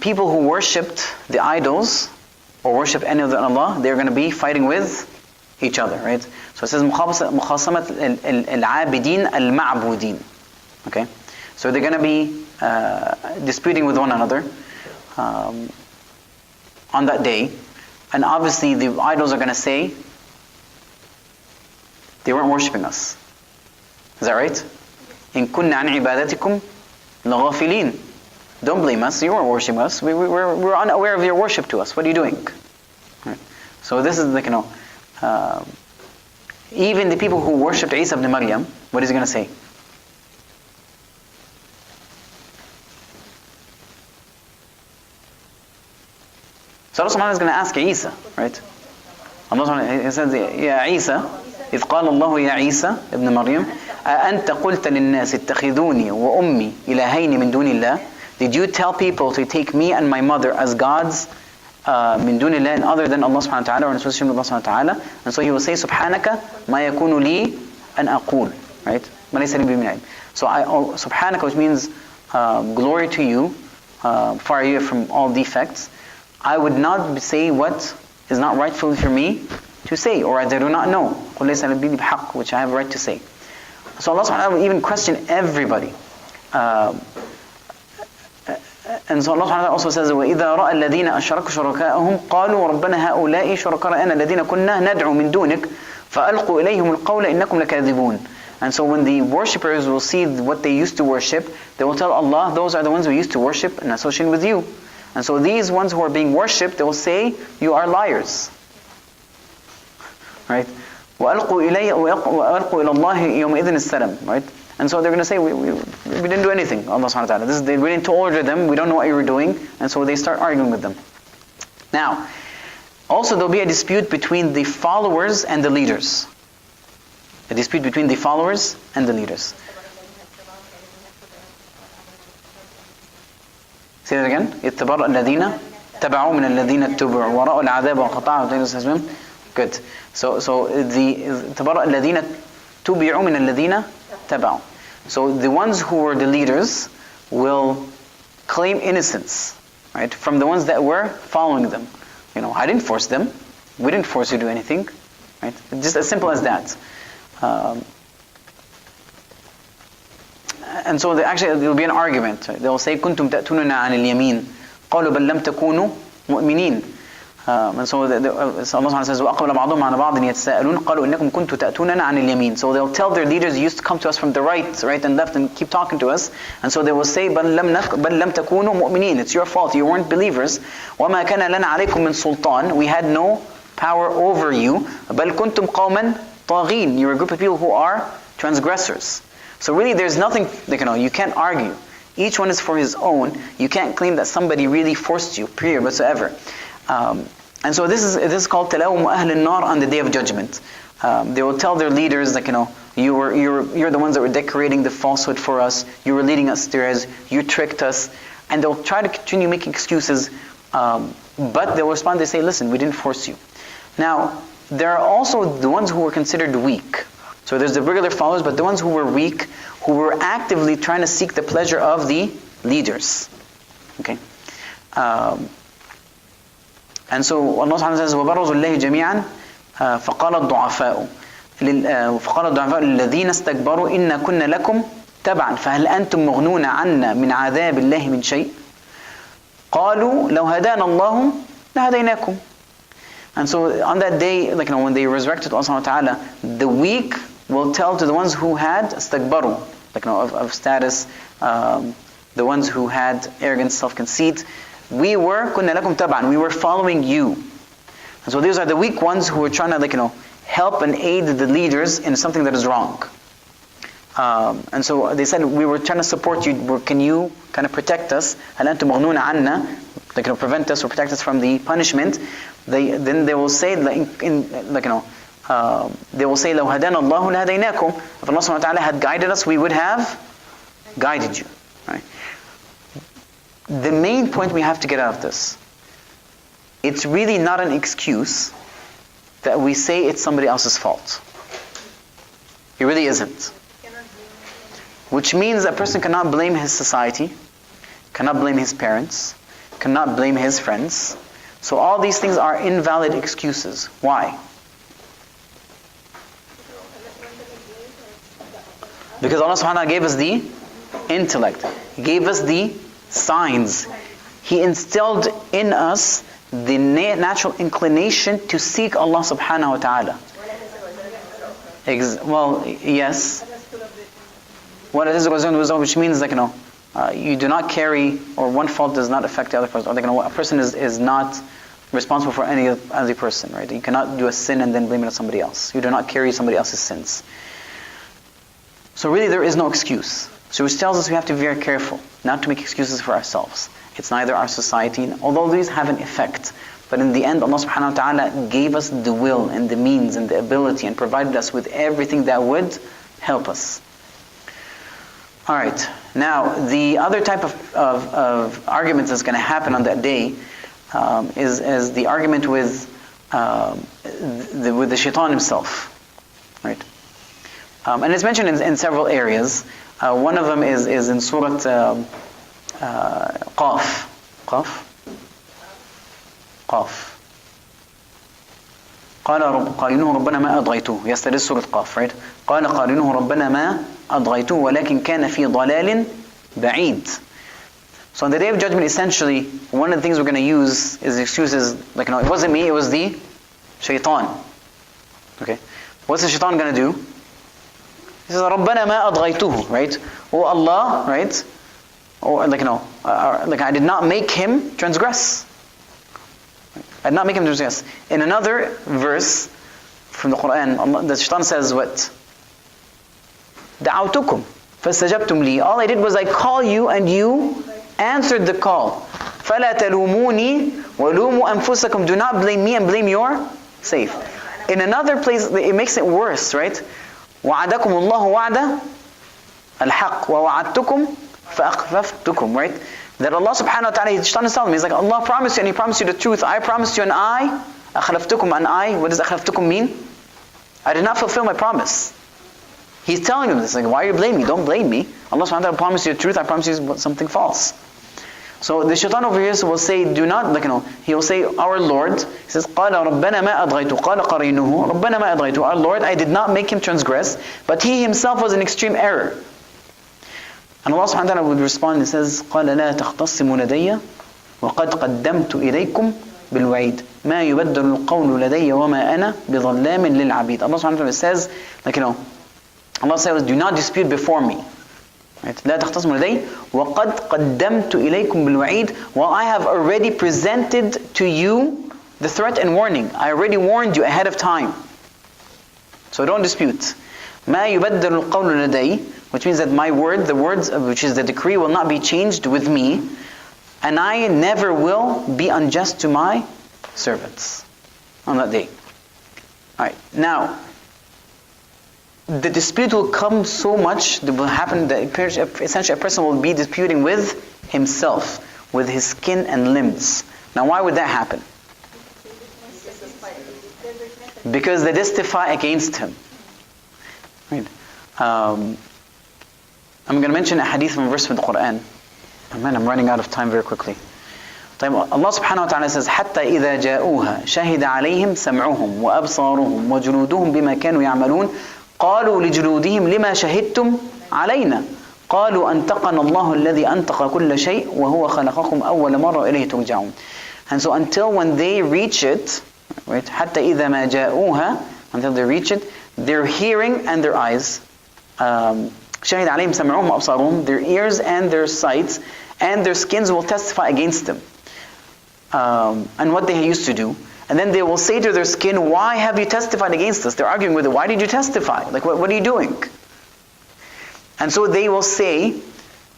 people who worshipped the idols or worship any other than Allah, they're going to be fighting with each other, right? So it says مخاصمة العابدين المعبودين. Okay? So they're going to be disputing with one another on that day, and obviously the idols are going to say they weren't worshipping us. Is that right? إن كنا عن عبادتكم لغافلين. Don't blame us. You weren't worshiping us. We're unaware of your worship to us. What are you doing? Right. So this is even the people who worshipped Isa ibn Maryam, what is he going to say? So Allah subhanahu wa ta'ala is going to ask Isa, right? Allah subhanahu wa ta'ala says, Ya Isa, إذ قال الله يا عيسى ابن مريم أأنت قلت للناس اتخذوني وأمي إلهين من دون الله. Did you tell people to take me and my mother as gods من دون الله and other than Allah subhanahu wa ta'ala or in association with Allah subhanahu wa ta'ala? And so he will say سبحانك ما يكون لي أن أقول, right? ما ليس لي بمن علم. So سبحانك, which means glory to you, far you from all defects. I would not say what is not rightful for me to say, or I do not know. قل ليس لي بحق, which I have a right to say. So Allah subhanahu wa ta'ala will even question everybody. And so Allah subhanahu wa ta'ala also says, وَإِذَا رَأَى الَّذِينَ أَشْرَكُوا شُرَكَاءَهُمْ قَالُوا رَبَّنَا هَؤُلَاءِ شُرَكَاءَنَا الَّذِينَ كُنَّا نَدْعُو مِن دُونِكَ فَأَلْقُوا إِلَيْهِمُ الْقَوْلَ إِنَّكُمْ لَكَاذِبُونَ. And so when the worshippers will see what they used to worship, they will tell Allah, those are the ones we used to worship and associate with you. And so these ones who are being worshipped, they will say, you are liars. Right? وَأَلْقُوا إِلَى اللَّهِ يَوْمَئِذٍ السَّلَمُ. Right? And so they're going to say, we didn't do anything, Allah subhanahu wa ta'ala. We didn't order them, we don't know what you were doing. And so they start arguing with them. Now, also there'll be a dispute between the followers and the leaders. A dispute between the followers and the leaders. Say that again. اتبرأ الذين تبعوا من الذين اتبعوا ورأوا العذاب وقطعوا. Good. So the اتبرأ الذين تبعوا من الذين تبعوا. So the ones who were the leaders will claim innocence, right, from the ones that were following them. I didn't force them. We didn't force you to do anything, right? Just as simple as that. And so actually there will be an argument. They will say كنتم تأتوننا عن اليمين قالوا بل لم تكونوا مؤمنين. And so Allah says وأقبل بعضهم على بعض يتساءلون قالوا إنكم كنتم تأتوننا عن اليمين. So they'll tell their leaders, you used to come to us from the right and left and keep talking to us. And so they will say بل لم تكونوا مؤمنين. It's your fault, you weren't believers. وما كان لنا عليكم من سلطان. We had no power over you. بل كنتم قوما طاغين. You're a group of people who are transgressors. So really there's nothing, you can't argue. Each one is for his own. You can't claim that somebody really forced you, period, whatsoever. And so this is called تَلَوْمُ أَهْلِ النَّارِ on the Day of Judgment. They will tell their leaders, you're the ones that were decorating the falsehood for us. You were leading us astray. You tricked us. And they'll try to continue making excuses. But they'll respond, they say, listen, we didn't force you. Now, there are also the ones who were considered weak. So there's the regular followers, but the ones who were weak, who were actively trying to seek the pleasure of the leaders. Okay? And so Allah subhanahu wa ta'ala says, وَبَرَزُوا اللَّهِ جَمِيعًا فَقَالَ الضُّعَفَاءُ الَّذِينَ اسْتَكْبَرُوا إِنَّا كُنَّا لَكُمْ تَبَعًا فَهَلْ أَنْتُمْ مُغْنُونَ عَنَّا مِنْ عَذَابِ اللَّهِ مِنْ شَيْءٍ قَالُوا لَوْ هَدَانَ اللَّهُ لَهَدَيْنَاكُمْ. And so on that day, when they resurrected Allah subhanahu wa ta'ala, the weak will tell to the ones who had istakbaru, of status, the ones who had arrogance, self-conceit, we were كُنَّا لَكُمْ تَبْعًا, we were following you. And so these are the weak ones who are trying to help and aid the leaders in something that is wrong. And so they said, we were trying to support you, can you kind of protect us? هَلْ أَنْتُمْ مَغْنُونَ عَنَّا, prevent us or protect us from the punishment. Then they will say, they will say, لَوْ هَدَانَ اللَّهُ لَهَدَيْنَاكُمْ. If Allah subhanahu wa ta'ala had guided us, we would have guided you. Right? The main point we have to get out of this, it's really not an excuse that we say it's somebody else's fault. It really isn't. Which means a person cannot blame his society, cannot blame his parents, cannot blame his friends. So all these things are invalid excuses. Why? Because Allah subhanahu wa ta'ala gave us the intellect. He gave us the signs. He instilled in us the natural inclination to seek Allah subhanahu wa ta'ala. Well, yes. What it is, which means you do not carry, or one fault does not affect the other person. Or a person is not responsible for any other person, right? You cannot do a sin and then blame it on somebody else. You do not carry somebody else's sins. So really there is no excuse. So which tells us we have to be very careful not to make excuses for ourselves. It's neither our society, although these have an effect, but in the end Allah subhanahu wa ta'ala gave us the will and the means and the ability and provided us with everything that would help us. Alright, now the other type of arguments that's going to happen on that day is the argument with the shaitan himself. Right? And it's mentioned in several areas. One of them is in Surah Qaf. قال قارنه ربنا ما أضغيته. Yes, that is Surah Qaf, right? قال قارنه ربنا ما أضغيته ولكن كان في ضلال بعيد. So on the day of judgment, essentially, one of the things we're going to use is excuses like, it wasn't me, it was the shaitan. Okay? What's the shaitan going to do? He says, ربنا ما أضغيته, right? Oh Allah, right? Or I did not make him transgress. I did not make him transgress. In another verse from the Quran, the shaitan says what? دعوتكم فاستجبتم لي. All I did was I call you and you answered the call. فلا تلوموني ولوموا أنفسكم. Do not blame me and blame yourself. In another place, it makes it worse, right? وعدكم الله وعد الحق ووعدتكم فأخلفتكم, right? That Allah subhanahu wa ta'ala, He's telling me, He's like, Allah promised you and He promised you the truth. I promised you and I, أخلفتكم, and I, what does أخلفتكم mean? I did not fulfill my promise. He's telling him this, like, why are you blaming me? Don't blame me. Allah subhanahu wa ta'ala promised you the truth, I promised you something false. So the shaitan over here will say, do not, he will say, our Lord, he says, قَالَ رَبَّنَا مَا أَضْغَيْتُ قَالَ قَرِينُهُ رَبَّنَا مَا أَضْغَيْتُ. Our Lord, I did not make him transgress, but he himself was in extreme error. And Allah subhanahu wa ta'ala would respond and says, قَالَ لَا تَخْتَصِمُوا لَدَيَّ وَقَدْ قَدَّمْتُ إِلَيْكُمْ بِالْوَعِيدِ مَا يُبَدَّلُ الْقَوْلُ لَدَيَّ وَمَا أَنَا بِظَلَّامٍ لِلْعَبِيدِ. Allah subhanahu wa ta'ala says, Allah says, do not dispute before me. Right? لا تختصموا لدي وقد قدمت إليكم بالوعيد. While I have already presented to you the threat and warning. I already warned you ahead of time. So don't dispute. ما يبدل القول لدي, which means that my word, the words, which is the decree, will not be changed with me, and I never will be unjust to my servants on that day. Alright, now, the dispute will come so much, that will happen that essentially a person will be disputing with himself, with his skin and limbs. Now why would that happen? Because they testify against him. Right? I'm going to mention a hadith from a verse from the Quran. Man, I'm running out of time very quickly. Allah subhanahu wa ta'ala says, حَتَّى إِذَا جَاءُوهَا شَهِدَ عَلَيْهِمْ سَمْعُهُمْ وَأَبْصَارُهُمْ وَجُلُودُهُمْ بِمَا كَانُوا يَعْمَلُونَ قالوا لجلودهم لما شهدتم علينا قالوا أنطقنا الله الذي أنطق كل شيء وهو خلقكم أول مرة إليه ترجعون. And so until when they reach it, right, حتى إذا ما جاءوها, until they reach it, their hearing and their eyes, شهد عليهم سمعهم وأبصارهم, their ears and their sights and their skins will testify against them, and what they used to do. And then they will say to their skin, why have you testified against us? They're arguing with it. Why did you testify? Like, what are you doing? And so they will say,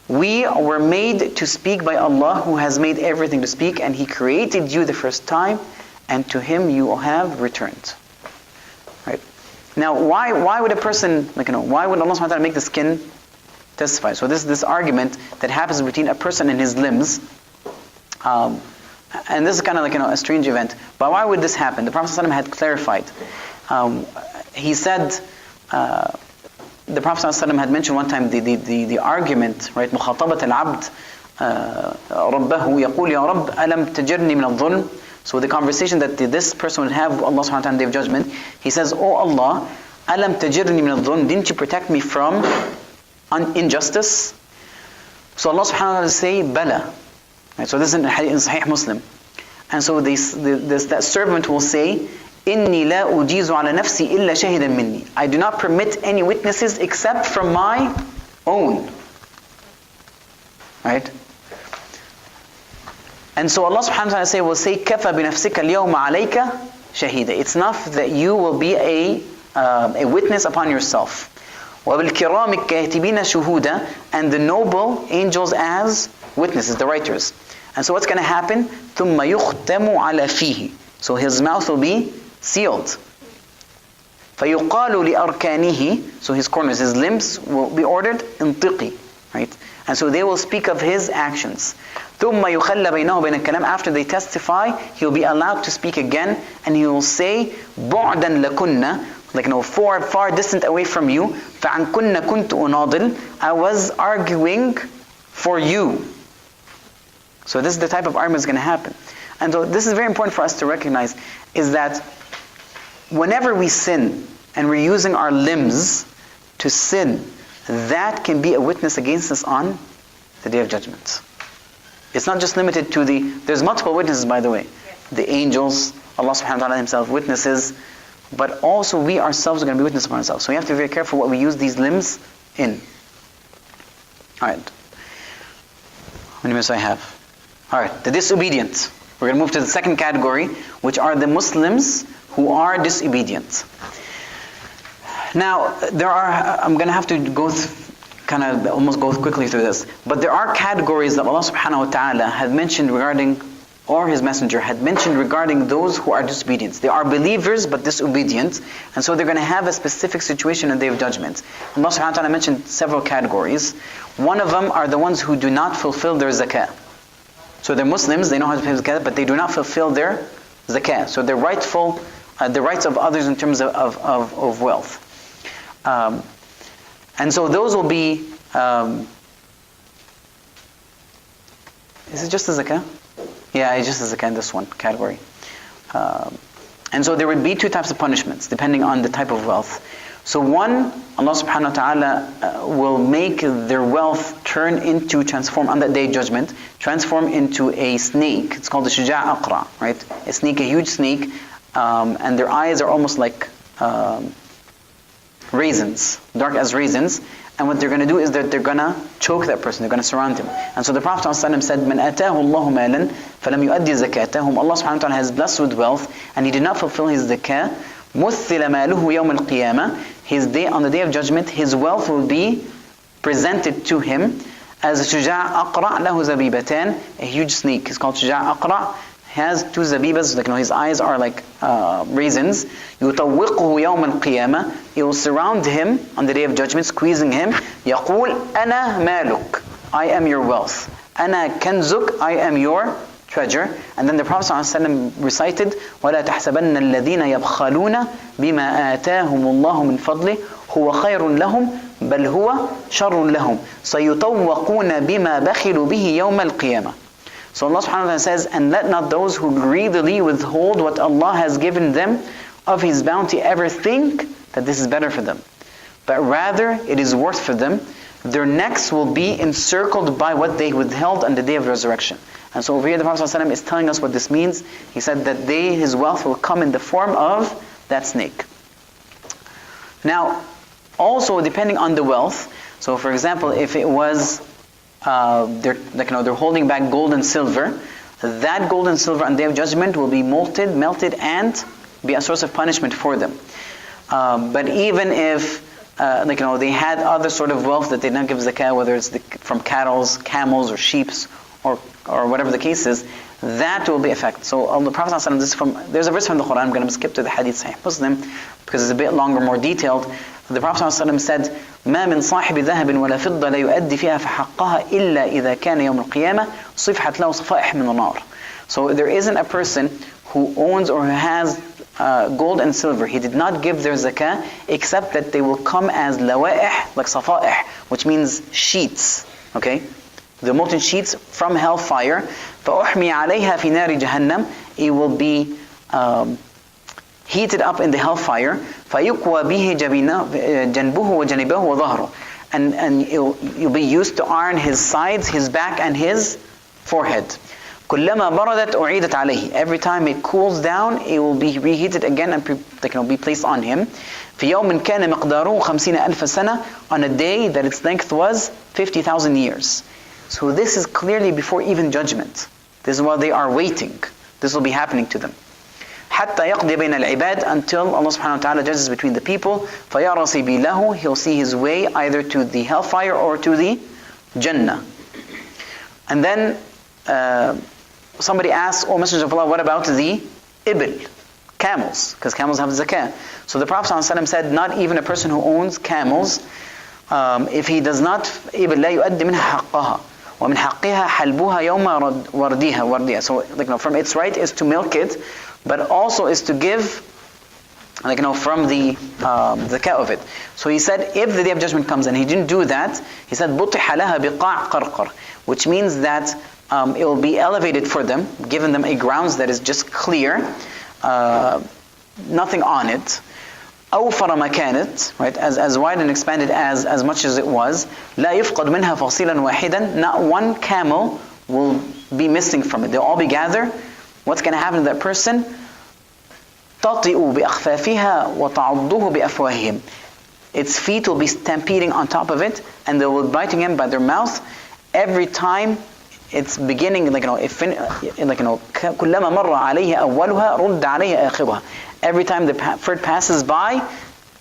we were made to speak by Allah, who has made everything to speak, and He created you the first time, and to Him you have returned. Right? Now, why would a person, why would Allah subhanahu wa ta'ala make the skin testify? So this argument that happens between a person and his limbs, and this is kind of a strange event. But why would this happen? The Prophet ﷺ had clarified. He said, the Prophet ﷺ had mentioned one time the argument, right? مخاطبة العبد ربه يقول يا رب ألم تجرني من الظلم. So the conversation that this person would have with Allah subhanahu wa ta'ala on the day of judgment, he says, oh Allah, ألم تجرني من الظلم, didn't you protect me from injustice? So Allah subhanahu wa ta'ala say, بلى. Right, so this is in Sahih Muslim. And so that servant will say, إِنِّي لَا أُجِيزُ عَلَى نَفْسِي إِلَّا شَهِدًا مِنِّي. I do not permit any witnesses except from my own. Right? And so Allah subhanahu wa ta'ala will say, كَفَى بِنَفْسِكَ الْيَوْمَ عَلَيْكَ شَهِيدًا. It's enough that you will be a witness upon yourself. وَبِالْكِرَامِ الكَاتِبِينَ شُهُودًا, and the noble angels as witnesses, the writers. And so what's going to happen? ثُمَّ يُخْتَمُ عَلَى فِيهِ, so his mouth will be sealed. فَيُقَالُ لِأَرْكَانِهِ, so his corners, his limbs will be ordered, انطقي, right? And so they will speak of his actions. ثُمَّ يُخَلَّ بَيْنَهُ بَيْنَ الكلام, after they testify, he'll be allowed to speak again, and he will say, بُعْدًا لَكُنَّ, like, far distant away from you. فَعَنْكُنَّ كُنْتُ أُنَاضِلْ, I was arguing for you. So this is the type of argument that's going to happen. And so this is very important for us to recognize, is that whenever we sin and we're using our limbs to sin, that can be a witness against us on the Day of Judgment. It's not just limited to there's multiple witnesses, by the way. Yes. The angels, Allah subhanahu wa ta'ala himself witnesses, but also we ourselves are going to be witnesses upon ourselves. So we have to be very careful what we use these limbs in. Alright. How many minutes do I have? Alright, the disobedient. We're going to move to the second category, which are the Muslims who are disobedient. Now, I'm going to have to go almost go quickly through this, but there are categories that Allah subhanahu wa ta'ala had mentioned regarding, or His Messenger had mentioned regarding those who are disobedient. They are believers but disobedient, and so they're going to have a specific situation in the Day of Judgment. Allah subhanahu wa ta'ala mentioned several categories. One of them are the ones who do not fulfill their zakah. So they're Muslims, they know how to pay zakah, but they do not fulfill their zakah. So they're rightful, the rights of others in terms of wealth. And so those will be, is it just the zakah? Yeah, it's just the zakah in this one category. And so there would be two types of punishments depending on the type of wealth. So one, Allah subhanahu wa ta'ala will make their wealth transform on that day of judgment, transform into a snake. It's called the Shuja' right? A snake, a huge snake, and their eyes are almost like raisins, dark as raisins. And what they're going to do is that they're going to choke that person, they're going to surround him. And so the Prophet ﷺ said, مَنْ أَتَاهُ اللَّهُ مَالًا فَلَمْ يُؤَدِّ زَكَاتَهُ, whom Allah subhanahu wa ta'ala has blessed with wealth, and he did not fulfill his zakah, مُثِّلَ مَالُهُ يَوْمَ الْقِيَامَةِ, on the Day of Judgment, his wealth will be presented to him as a Shuja' أَقْرَعْ لَهُ زَبِيبَتَانِ, a huge snake. It's called Shuja' أَقْرَعْ, has two zabibas, his eyes are like raisins. يُطَوِّقُهُ يَوْمَ الْقِيَامَةِ, he will surround him on the Day of Judgment, squeezing him. يَقُولُ أَنَا مَالُكَ, I am your wealth. أَنَا كَنْزُكَ, I am your treasure. And then the Prophet ﷺ recited, وَلَا تَحْسَبَنَّ الَّذِينَ يَبْخَلُونَ بِمَا آتَاهُمُ اللَّهُ مِنْ فَضْلِهِ هُوَ خَيْرٌ لَهُمْ بَلْ هُوَ شَرٌ لَهُمْ سَيُطَوَّقُونَ بِمَا بَخِلُوا بِهِ يَوْمَ الْقِيَامَةِ. So Allah subhanahu wa ta'ala says, and let not those who greedily withhold what Allah has given them of His bounty ever think that this is better for them. But rather, it is worse for them. Their necks will be encircled by what they withheld on the day of resurrection. And so over here the Prophet ﷺ is telling us what this means. He said that his wealth will come in the form of that snake. Now, also depending on the wealth, so for example, if it was they're holding back gold and silver, that gold and silver on the Day of Judgment will be melted and be a source of punishment for them. But even if they had other sort of wealth that they did not give zakah, whether it's from cattle, camels, or sheep, or whatever the case is, that will be affected. So the Prophet ﷺ, there's a verse from the Quran, I'm going to skip to the Hadith Sahih Muslim because it's a bit longer, more detailed. The Prophet ﷺ said, مَا مِنْ صَاحِبِ ذَهَبٍ وَلَا فِضَّةٍ لَا يُؤَدِّي فِيهَا فَحَقَّهَا إِلَّا إِذَا كَانَ يَوْمَ الْقِيَامَةِ صِفْحَتْ لَهُ صَفَائِحٌ مِنَ النَّارِ. So there isn't a person who owns or who has gold and silver, he did not give their zakah, except that they will come as lawa'ih, like safa'ih, which means sheets, okay? The molten sheets from hellfire. فَأُحْمِيَ عَلَيْهَا فِي نَارِ جَهَنَّمْ, it will be heated up in the hellfire. فَيُقْوَى بِهِ جَنْبُهُ وَجَنِبَهُ وَظَهْرُهُ, and you'll be used to iron his sides, his back, and his forehead. كُلَّمَا بَرَدَتْ أُعِيدَتْ عَلَيْهِ, every time it cools down, it will be reheated again and be placed on him. فِي يَوْمٍ كَانَ مِقْدَارُهُ 50,000 سَنَةً, on a day that its length was 50,000 years. So this is clearly before even judgment. This is while they are waiting. This will be happening to them. حتى يقضي بين العباد, until Allah subhanahu wa ta'ala judges between the people. فيرى سبيله, he'll see his way either to the hellfire or to the Jannah. And then somebody asks, "Oh Messenger of Allah, what about the ibil, camels? Because camels have zakah." So the Prophet ﷺ said, not even a person who owns camels, if he does not, ibil لا يؤدي منها حقها ومن حقها حلبها يوم ورديها. So from its right is to milk it, but also is to give from the zakah of it. So he said, if the day of judgment comes and he didn't do that, he said بُطِحَ لَهَا بِقَاعْ قَرْقَرْ, which means that it will be elevated for them, given them a grounds that is just clear, nothing on it. أوفر مكانت, right, as wide and expanded as much as it was. لا يفقد منها فصيلا واحدا, not one camel will be missing from it. They'll all be gathered. What's going to happen to that person? تطئ بأخفافها وتعضه بأفواههم. Its feet will be stampeding on top of it, and they will be biting him by their mouth every time it's beginning. كلما مر عليه أولها رد عليه آخرها. Every time the first passes by,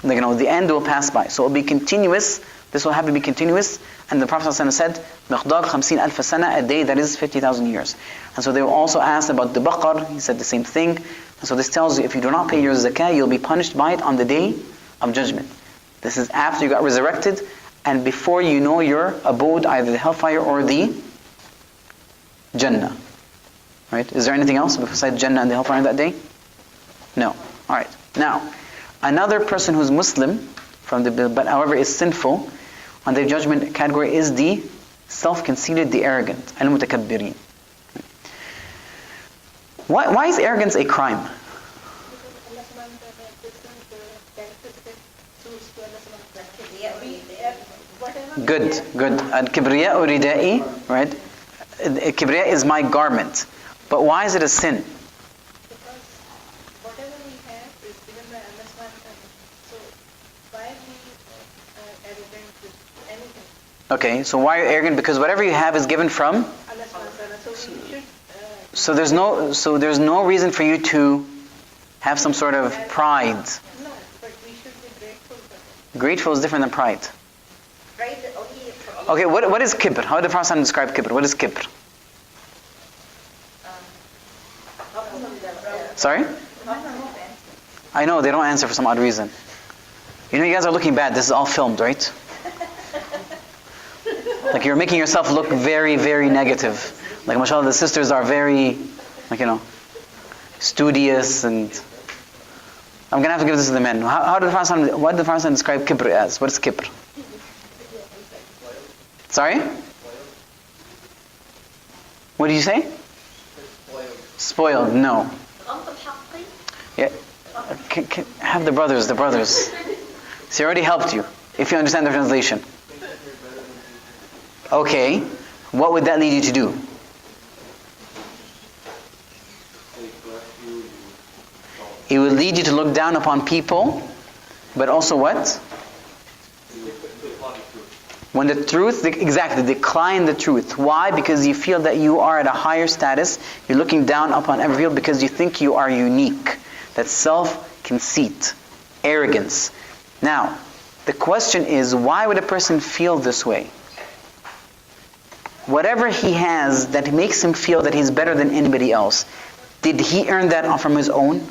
the end will pass by. So it will be continuous. This will have to be continuous. And the Prophet ﷺ said, مقدار 50,000 سنة, a day that is 50,000 years. And so they were also asked about the baqar. He said the same thing. And so this tells you, if you do not pay your zakah, you'll be punished by it on the day of judgment. This is after you got resurrected and before you know your abode, either the hellfire or the Jannah. Right? Is there anything else besides Jannah and the hellfire on that day? No. Alright. Now, another person who's Muslim, but however is sinful, on the judgment category is the self-conceited, the arrogant, al-mutakabbirin. Why is arrogance a crime? Good. Al-kibriya ridai, right? Kibriya is my garment. But why is it a sin? Okay, so why are you arrogant? Because whatever you have is given from. So there's no reason for you to have some sort of pride. No, but we should be grateful for it. Grateful is different than pride. Okay, what is kibr? How did the Prophet describe kibr? What is kibr? Sorry? I know, they don't answer for some odd reason. You guys are looking bad. This is all filmed, right? You're making yourself look very, very negative. Mashallah, the sisters are very, studious, and I'm going to have to give this to the men. What did the Prophet describe kibr as? What is kibr? Sorry? What did you say? Spoiled. No. Yeah. Have the brothers. So he already helped you, if you understand the translation. Okay. What would that lead you to do? It would lead you to look down upon people, but also what? When the truth, decline the truth. Why? Because you feel that you are at a higher status. You're looking down upon every field because you think you are unique. That's self-conceit, arrogance. Now, the question is, why would a person feel this way? Whatever he has that makes him feel that he's better than anybody else, did he earn that from his own?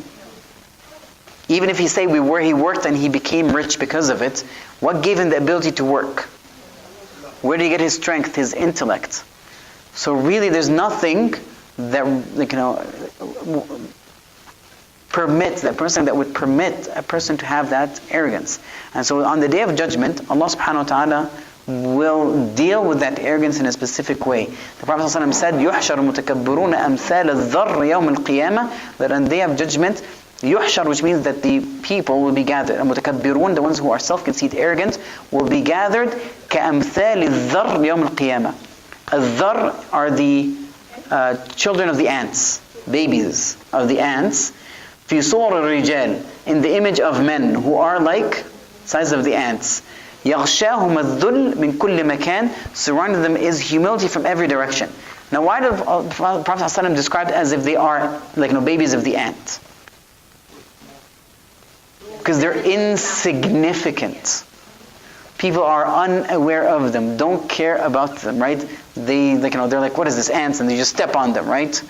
Even if he say where he worked and he became rich because of it, what gave him the ability to work? Where did he get his strength, his intellect? So really there's nothing that would permit a person to have that arrogance. And so on the day of judgment, Allah subhanahu wa ta'ala will deal with that arrogance in a specific way. The Prophet ﷺ said, يُحْشَرُ مُتَكَبِّرُونَ أَمْثَالَ الذَّرِّ يَوْمِ الْقِيَامَةِ, that on the day of judgment, yuhshar, which means that the people will be gathered. Mutakabbirun, the ones who are self-conceit, arrogant, will be gathered. كَأَمْثَالِ الذَّرِّ يَوْمِ الْقِيَامَةِ. الذَّرّ are the children of the ants, babies of the ants. فِي صُورِ الرِّجَالِ, in the image of men who are like size of the ants. يَغْشَاهُمَ الذُّلِّ مِنْ كُلِّ مَكَانٍ, surrounding them is humility from every direction. Now why did the Prophet ﷺ describe as if they are babies of the ant? Because they're insignificant. People are unaware of them, don't care about them, right? They're like, what is this, ants? And they just step on them, right?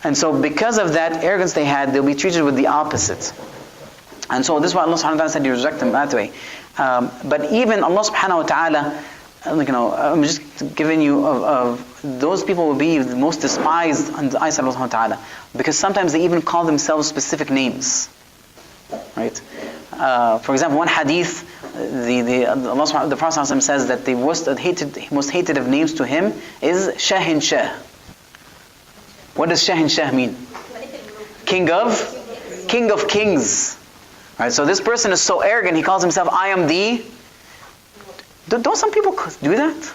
And so because of that arrogance they had, they'll be treated with the opposite. And so this is why Allah subhanahu wa ta'ala said you reject them that way. But even Allah subhanahu wa ta'ala, I'm just giving you of those people will be the most despised in the eyes of Allah subhanahu wa ta'ala. Because sometimes they even call themselves specific names. Right? For example, one hadith, the Prophet says that the most hated of names to him is Shahin Shah. What does Shahin Shah mean? King of Kings. Right, so this person is so arrogant, he calls himself, I am the... Don't some people do that?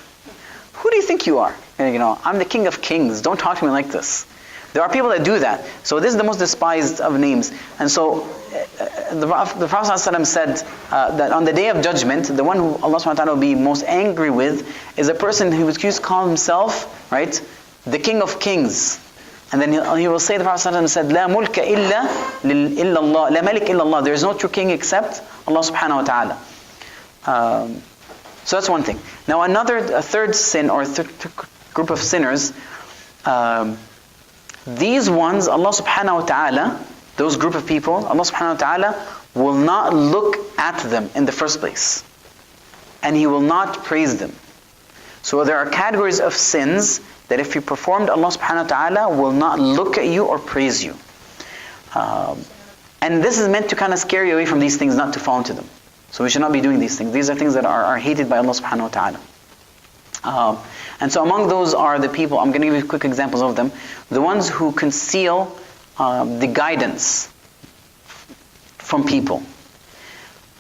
Who do you think you are? I'm the King of Kings. Don't talk to me like this. There are people that do that. So this is the most despised of names. And so the Prophet ﷺ said that on the day of judgment, the one who Allah subhanahu wa ta'ala will be most angry with is a person who would call himself, right, the King of Kings. And then he will say, the Prophet ﷺ said, لا ملك إلا الله, لا ملك إلا الله. There is no true king except Allah subhanahu wa ta'ala. So that's one thing. Now a third sin or group of sinners, these ones, Allah subhanahu wa ta'ala, those group of people, Allah subhanahu wa ta'ala will not look at them in the first place. And He will not praise them. So there are categories of sins that if you performed, Allah subhanahu wa ta'ala will not look at you or praise you. And this is meant to kind of scare you away from these things, not to fall into them. So we should not be doing these things. These are things that are hated by Allah subhanahu wa ta'ala. And so among those are the people, I'm going to give you quick examples of them, the ones who conceal the guidance from people.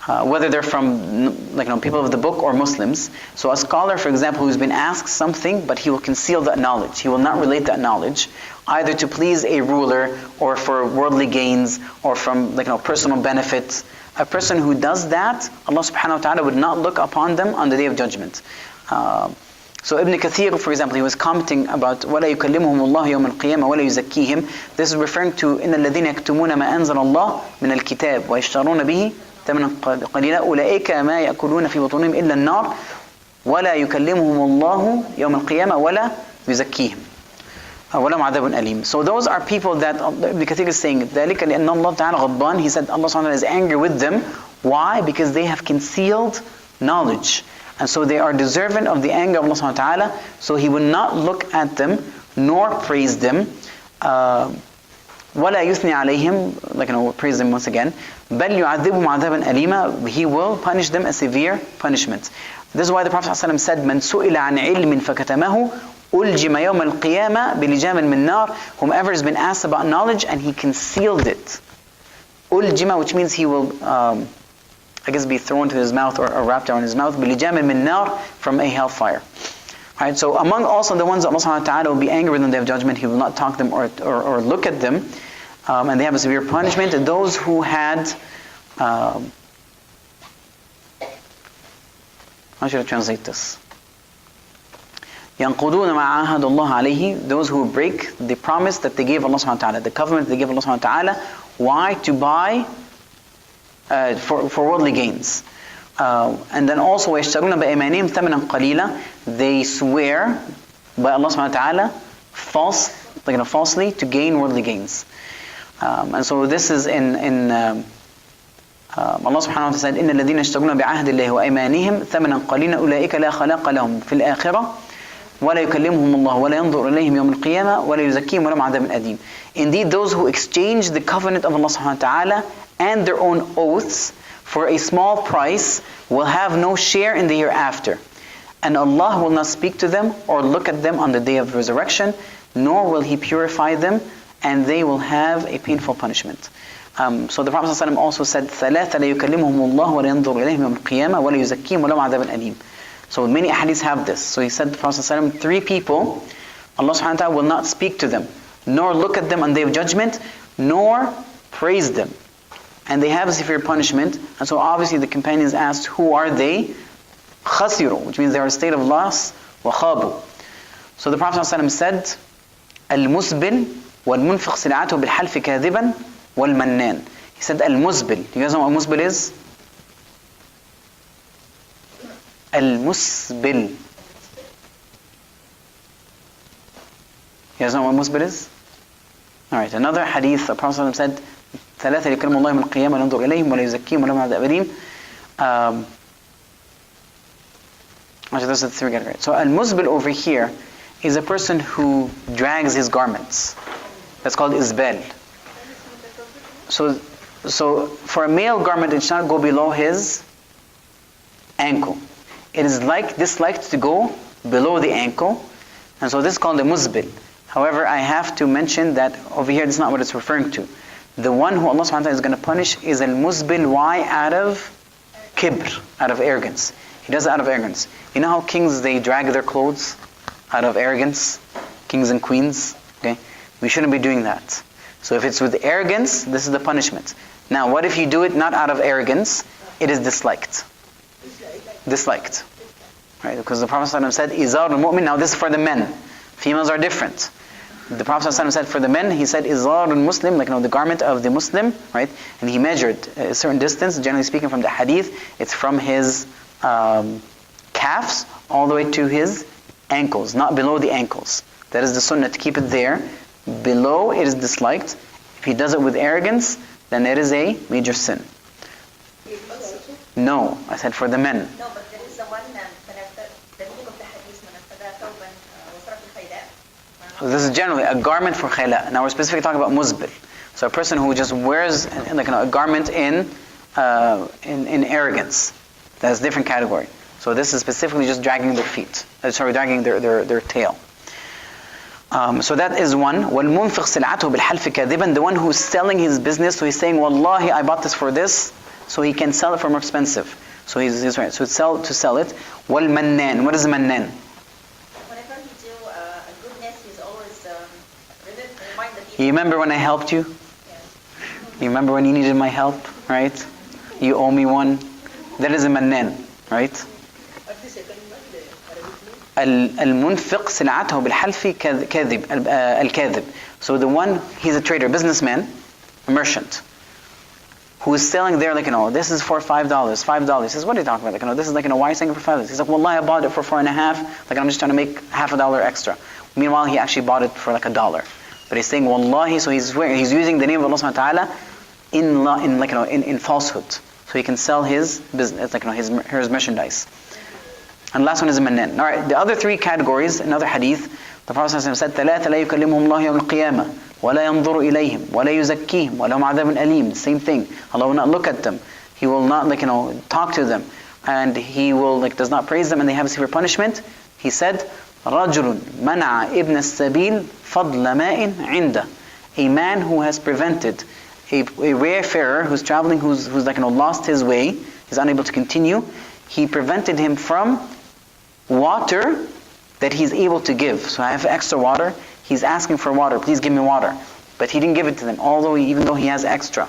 Whether they're from people of the book or Muslims. So a scholar, for example, who's been asked something, but he will conceal that knowledge. He will not relate that knowledge, either to please a ruler or for worldly gains or from personal benefits. A person who does that, Allah subhanahu wa ta'ala would not look upon them on the day of judgment. So Ibn Kathir, for example, he was commenting about وَلَا يُكَلِّمُهُمُ اللَّهُ يَوْمَ الْقِيَامَةِ وَلَا يُزَكِّيهِم. This is referring to إِنَّ الَّذِينَ يَكْتُمُونَ مَا أَنزَلَ اللَّهُ مِنَ الْكِتَابِ وَيَشْتَرُونَ بِهِ ثَمَنًا قَلِيلًا أُولَئِكَ مَا يَأْكُلُونَ فِي بُطُونِهِمْ إِلَّا النَّارَ وَلَا يُكَلِّمُهُمُ اللَّهُ يَوْمَ الْقِيَامَةِ وَلَا يُزَكِّيهِم وَلَهُمْ عَذَابٌ أَلِيمٌ. So those are people that Ibn Kathir is saying ذَلِكَ لِأَنَّ اللَّهَ تَعَالَى غَضْبَانٌ. He said Allah subhanahu wa ta'ala is angry with them. Why? Because they have concealed knowledge. And so they are deserving of the anger of Allah subhanahu wa ta'ala. So He will not look at them nor praise them. وَلَا يُثْنِي عَلَيْهِمْ, praise them once again. بَلْ يُعَذِّبُهُمْ عَذَابًا أَلِيمًا. He will punish them a severe punishment. This is why the Prophet ﷺ said, مَنْ سُئِلَ عَنْ عِلْمٍ فَكَتَمَهُ أُلْجِمَ يَوْمَ الْقِيَامَةِ بِلِجَامٍ مِّن نَّارٍ. Whomever has been asked about knowledge and he concealed it. أُلْجِمَ, which means he will... be thrown to his mouth or wrapped around his mouth, بِلِجَامٍ مِّن نَّارٍ, from a hellfire. Right, so among also the ones that Allah subhanahu wa ta'ala will be angry with on the day of judgment, He will not talk to them or look at them, and they have a severe punishment. And those who had, how should I translate this? يَنْقُضُونَ مَا عَاهَدُ اللَّهَ عَلَيْهِ. Those who break the promise that they gave Allah subhanahu wa ta'ala, the covenant they gave Allah subhanahu wa ta'ala. Why? To buy for worldly gains. And then also وَيَشْتَرُونَ بِأَيْمَانِهِمْ ثَمَنًا قَلِيلًا. They swear by Allah subhanahu wa ta'ala falsely to gain worldly gains. And so this is in Allah subhanahu wa ta'ala said إِنَّ الَّذِينَ يَشْتَرُونَ بِعَهْدِ اللَّهِ وَأَيْمَانِهِمْ ثَمَنًا قَلِيلًا أُولَئِكَ لَا خَلَاقَ لَهُمْ فِي الْآخِرَةِ وَلَا يُكَلِّمُهُمُ اللَّهُ وَلَا يَنْظُرُ إِلَيْهِمْ يَوْمَ الْقِيَامَةِ وَلَا يُزَكِّيهِمْ وَلَهُمْ عَذَابٌ أَلِيمٌ. Indeed, those who exchange the covenant of Allah subhanahu wa ta'ala and their own oaths for a small price will have no share in the hereafter. And Allah will not speak to them or look at them on the day of resurrection, nor will He purify them, and they will have a painful punishment. So the Prophet ﷺ also said, ثَلَاثَ لَا يُكَلِّمُهُمُ اللَّهُ وَلَا يَنْظُرُ إِلَيْهِمْ يَوْمَ الْقِيَامَةِ وَلَا يُزَكِّيهِمْ وَلَهُمْ عَذَابٌ أَلِيمٌ. So many hadiths have this. So he said, the Prophet ﷺ, 3 people, Allah subhanahu wa ta'ala will not speak to them, nor look at them on the day of judgment, nor praise them. And they have a severe punishment. And so obviously the companions asked, who are they? خَسِرُوا, which means they are in a state of loss. وَخَابُوا. So the Prophet ﷺ said, الْمُسْبِلْ وَالْمُنْفِقْ سِلْعَتُهُ بِالْحَلْفِ كَاذِبًا وَالْمَنَّانِ. He He said al-musbil. Do you guys know what musbil is? Al-musbil. You guys know what musbil is? Alright, another hadith, the Prophet ﷺ said, ثلاثة يكلم الله من القيامة لا ينظر إليهم ولا يزكيهم ولا يعذب أبدهم. Actually, those are the three categories. So al-musbil over here is a person who drags his garments. That's called isbal. So for a male garment, it should not go below his ankle. It is disliked to go below the ankle, and so this is called a musbil. However, I have to mention that over here, this is not what it's referring to. The one who Allah subhanahu wa ta'ala is going to punish is al-musbil. Why? Out of kibr, out of arrogance. He does it out of arrogance. You know how kings, they drag their clothes out of arrogance? Kings and queens. Okay, we shouldn't be doing that. So if it's with arrogance, this is the punishment. Now, what if you do it not out of arrogance? It is disliked. Disliked. Right? Because the Prophet ﷺ said, Izar al-mu'min. Now this is for the men. Females are different. The Prophet ﷺ said for the men, he said, Izar al-Muslim, the garment of the Muslim, right? And he measured a certain distance, generally speaking from the hadith, it's from his calves all the way to his ankles, not below the ankles. That is the sunnah, to keep it there. Below, it is disliked. If he does it with arrogance, then it is a major sin. No, I said for the men. No, but there is the one the meaning of the hadith, So this is generally a garment for khayla. Now we're specifically talking about musbil. So a person who just wears a garment in arrogance. That's a different category. So this is specifically just dragging their feet. Dragging their tail. So that is one. وَالْمُنْفِقْ سِلْعَتُهُ بِالْحَلْفِ كَاذِبًا. The one who's selling his business, so he's saying, Wallahi, I bought this for this, so he can sell it for more expensive. So he's right. So to sell it. وَالْمَنَّانِ. What is mannan? Whenever he do a goodness, he's always remind the people. You remember when I helped you? Yes. You remember when you needed my help, right? You owe me one. That is a mannan, right? المنفق سلعته بالحلف كاذب الكاذب. So the one, he's a trader, businessman, a merchant, who is selling there this is for $5. He says, what are you talking about? This is why are you selling it for $5? He's like, wallahi, I bought it for $4.50. I'm just trying to make $0.50 extra. Meanwhile, he actually bought it for $1. But he's saying wallahi, so he's using the name of Allah subhanahu wa ta'ala in falsehood, so he can sell his business, his merchandise. And the last one is mannan. All right, the other three categories, another hadith, the Prophet ﷺ said, ثلاثة لا يكلمهم الله يوم القيامة ولا ينظر إليهم ولا يزكيهم ولهم عذاب أليم. The same thing. Allah will not look at them. He will not talk to them, and He will does not praise them, and they have a severe punishment. He said, رجل منع ابن السبيل فضل ماء عنده. A man who has prevented a wayfarer who's traveling, who's lost his way, is unable to continue. He prevented him from water that he's able to give. So I have extra water. He's asking for water. Please give me water. But he didn't give it to them, even though he has extra.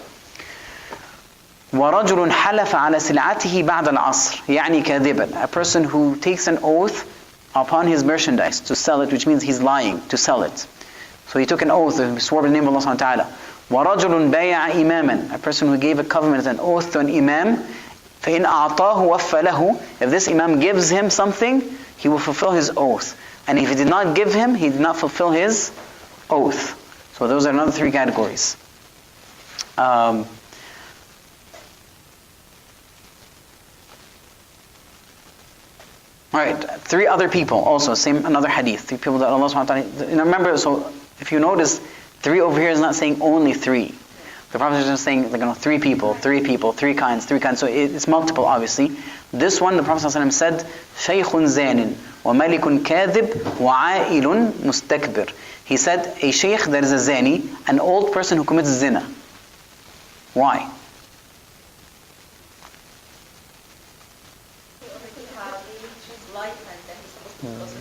وَرَجُلٌ حَلَفَ عَلَى سِلْعَتِهِ بَعْدَ الْعَصْرِ يعني كَاذِبًا. A person who takes an oath upon his merchandise to sell it, which means he's lying to sell it. So he took an oath, he swore by the name of Allah subhanahu wa ta'ala. وَرَجُلٌ بَيَعَ إِمَامًا. A person who gave a covenant, an oath to an imam. فَإِنْ أَعْطَاهُ وَفَّ لَهُ. If this imam gives him something, he will fulfill his oath. And if he did not give him, he did not fulfill his oath. So those are another three categories. Alright, three other people also, another hadith. Three people that Allah subhanahu wa ta'ala. Remember, so if you notice, three over here is not saying only three. The Prophet is just saying three people, three kinds. So it's multiple, obviously. This one, the Prophet ﷺ said, شَيْخٌ زَانٍ وَمَلِكٌ كَاذِبٌ وَعَائِلٌ مُسْتَكْبِرٌ. He said, a shaykh that is a zani, an old person who commits zina. Why?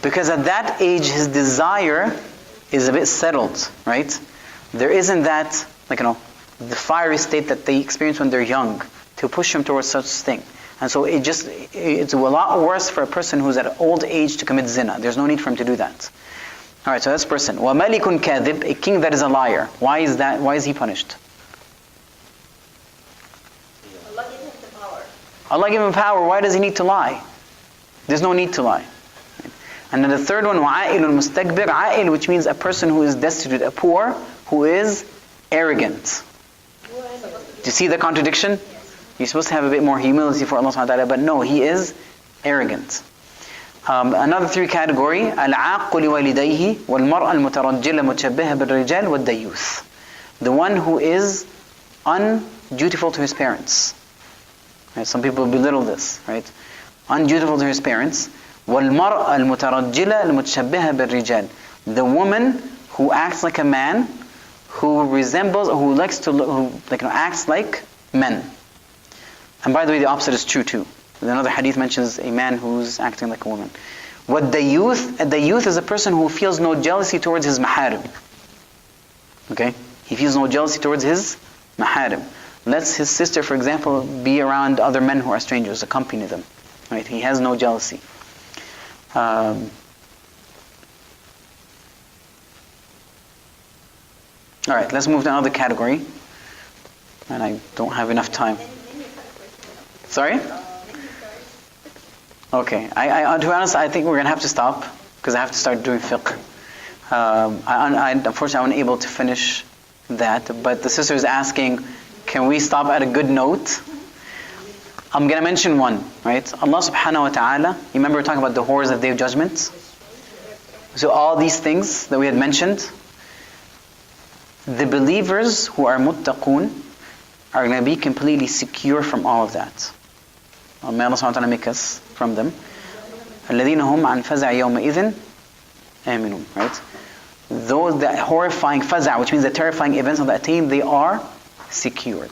Because at that age, his desire is a bit settled, right? There isn't that, the fiery state that they experience when they're young to push them towards such thing. And so it's a lot worse for a person who's at an old age to commit zina. There's no need for him to do that. Alright, so that's person. وَمَلِكٌ كَاذِبٌ. A king that is a liar. Why is he punished? Allah gave him power, why does he need to lie? There's no need to lie. And then the third one, وَعَائِلٌ مُسْتَكْبِرٌ, عائل, which means a person who is destitute, a poor, who is arrogant. Do you see the contradiction? You're supposed to have a bit more humility for Allah subhanahu wa ta'ala, but no, he is arrogant. Another three category, الْعَاقُ لِوَالِدَيْهِ وَالْمَرْأَ الْمُتَرَجِّلَ مُتْشَبِّهَ بِالرِّجَالِ وَالدَّيُّوثِ. The one who is undutiful to his parents. Right? Some people belittle this, right? Undutiful to his parents. وَالْمَرْأَ الْمُتَرَجِّلَ الْمُتْشَبِّهَ بِالرِّجَالِ. The woman who acts like a man, who resembles, or who likes to look, who acts like men. And by the way, the opposite is true too. Another hadith mentions a man who's acting like a woman. What the youth is a person who feels no jealousy towards his maharim. Okay? He feels no jealousy towards his maharim. Lets his sister, for example, be around other men who are strangers, accompany them. Right? He has no jealousy. Alright, let's move to another category. And I don't have enough time. Sorry? Okay. To be honest, I think we're going to have to stop because I have to start doing fiqh. Unfortunately, I wasn't able to finish that. But the sister is asking, can we stop at a good note? I'm going to mention one, right? Allah subhanahu wa ta'ala, you remember we were talking about the horrors of the Day of Judgment? So all these things that we had mentioned, the believers who are muttaqun are going to be completely secure from all of that. May Allah subhanahu wa ta'ala make us from them. الَّذِينَ هُمْ عَنْ فَزَعِ يَوْمَئِذٍ آمِنُونَ. Right? Those that horrifying faza', which means the terrifying events of that time, they are secured.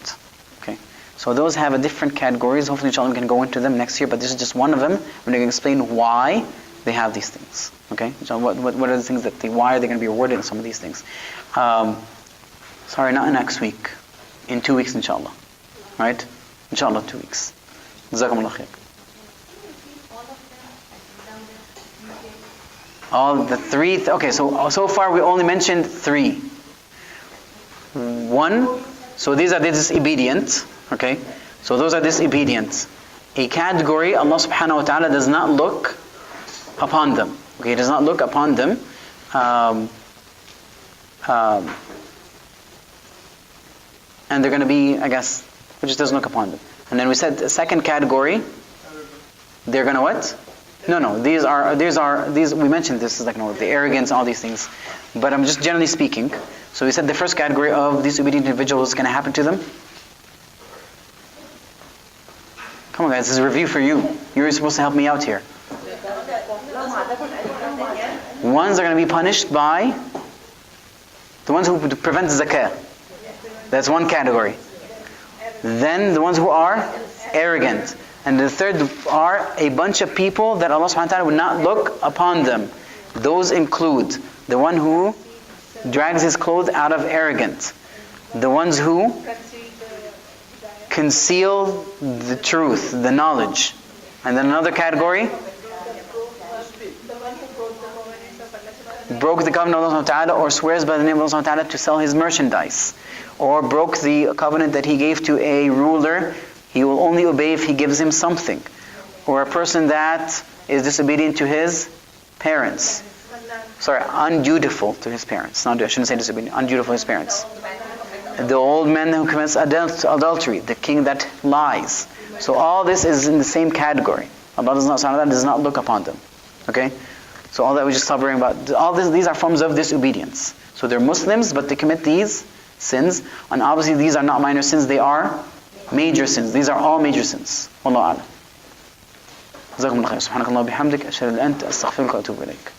Okay. So those have a different categories. Hopefully, inshallah, we can go into them next year. But this is just one of them. We're going to explain why they have these things. Okay. So what are the things why are they going to be rewarded in some of these things? Sorry, not next week. In 2 weeks, inshallah. Right? Inshallah, 2 weeks. Jazakumullah khair. All the three. Okay, so far we only mentioned three. One. So these are the disobedient. Okay. So those are disobedient. A category Allah subhanahu wa ta'ala does not look upon them. Okay, He does not look upon them. And they're going to be, I guess, it just doesn't look upon them. And then we said the second category, they're going to what? No. These we mentioned this is like the arrogance, all these things. But I'm just generally speaking. So we said the first category of disobedient individuals is going to happen to them. Come on guys, this is a review for you. You're supposed to help me out here. Ones are going to be punished by the ones who prevent zakah. That's one category. Then the ones who are arrogant. And the third are a bunch of people that Allah subhanahu wa ta'ala would not look upon them. Those include the one who drags his clothes out of arrogance. The ones who conceal the truth, the knowledge. And then another category, broke the covenant of Allah subhanahu wa ta'ala or swears by the name of Allah subhanahu wa ta'ala to sell his merchandise. Or broke the covenant that he gave to a ruler. He will only obey if he gives him something. Or a person that is disobedient to his parents. Sorry, undutiful to his parents. I shouldn't say disobedient, undutiful to his parents. The old man who commits adultery. The king that lies. So all this is in the same category. Allah does not look upon them. Okay? So all that we just covering about, all this, these are forms of disobedience. So they're Muslims, but they commit these sins. And obviously these are not minor sins, they are major sins. These are all major sins. Wallahu a'lam. جزاكم الله خير. سبحانك اللهم وبحمدك أشهد أن لا إله إلا أنت أستغفرك وأتوب إليك.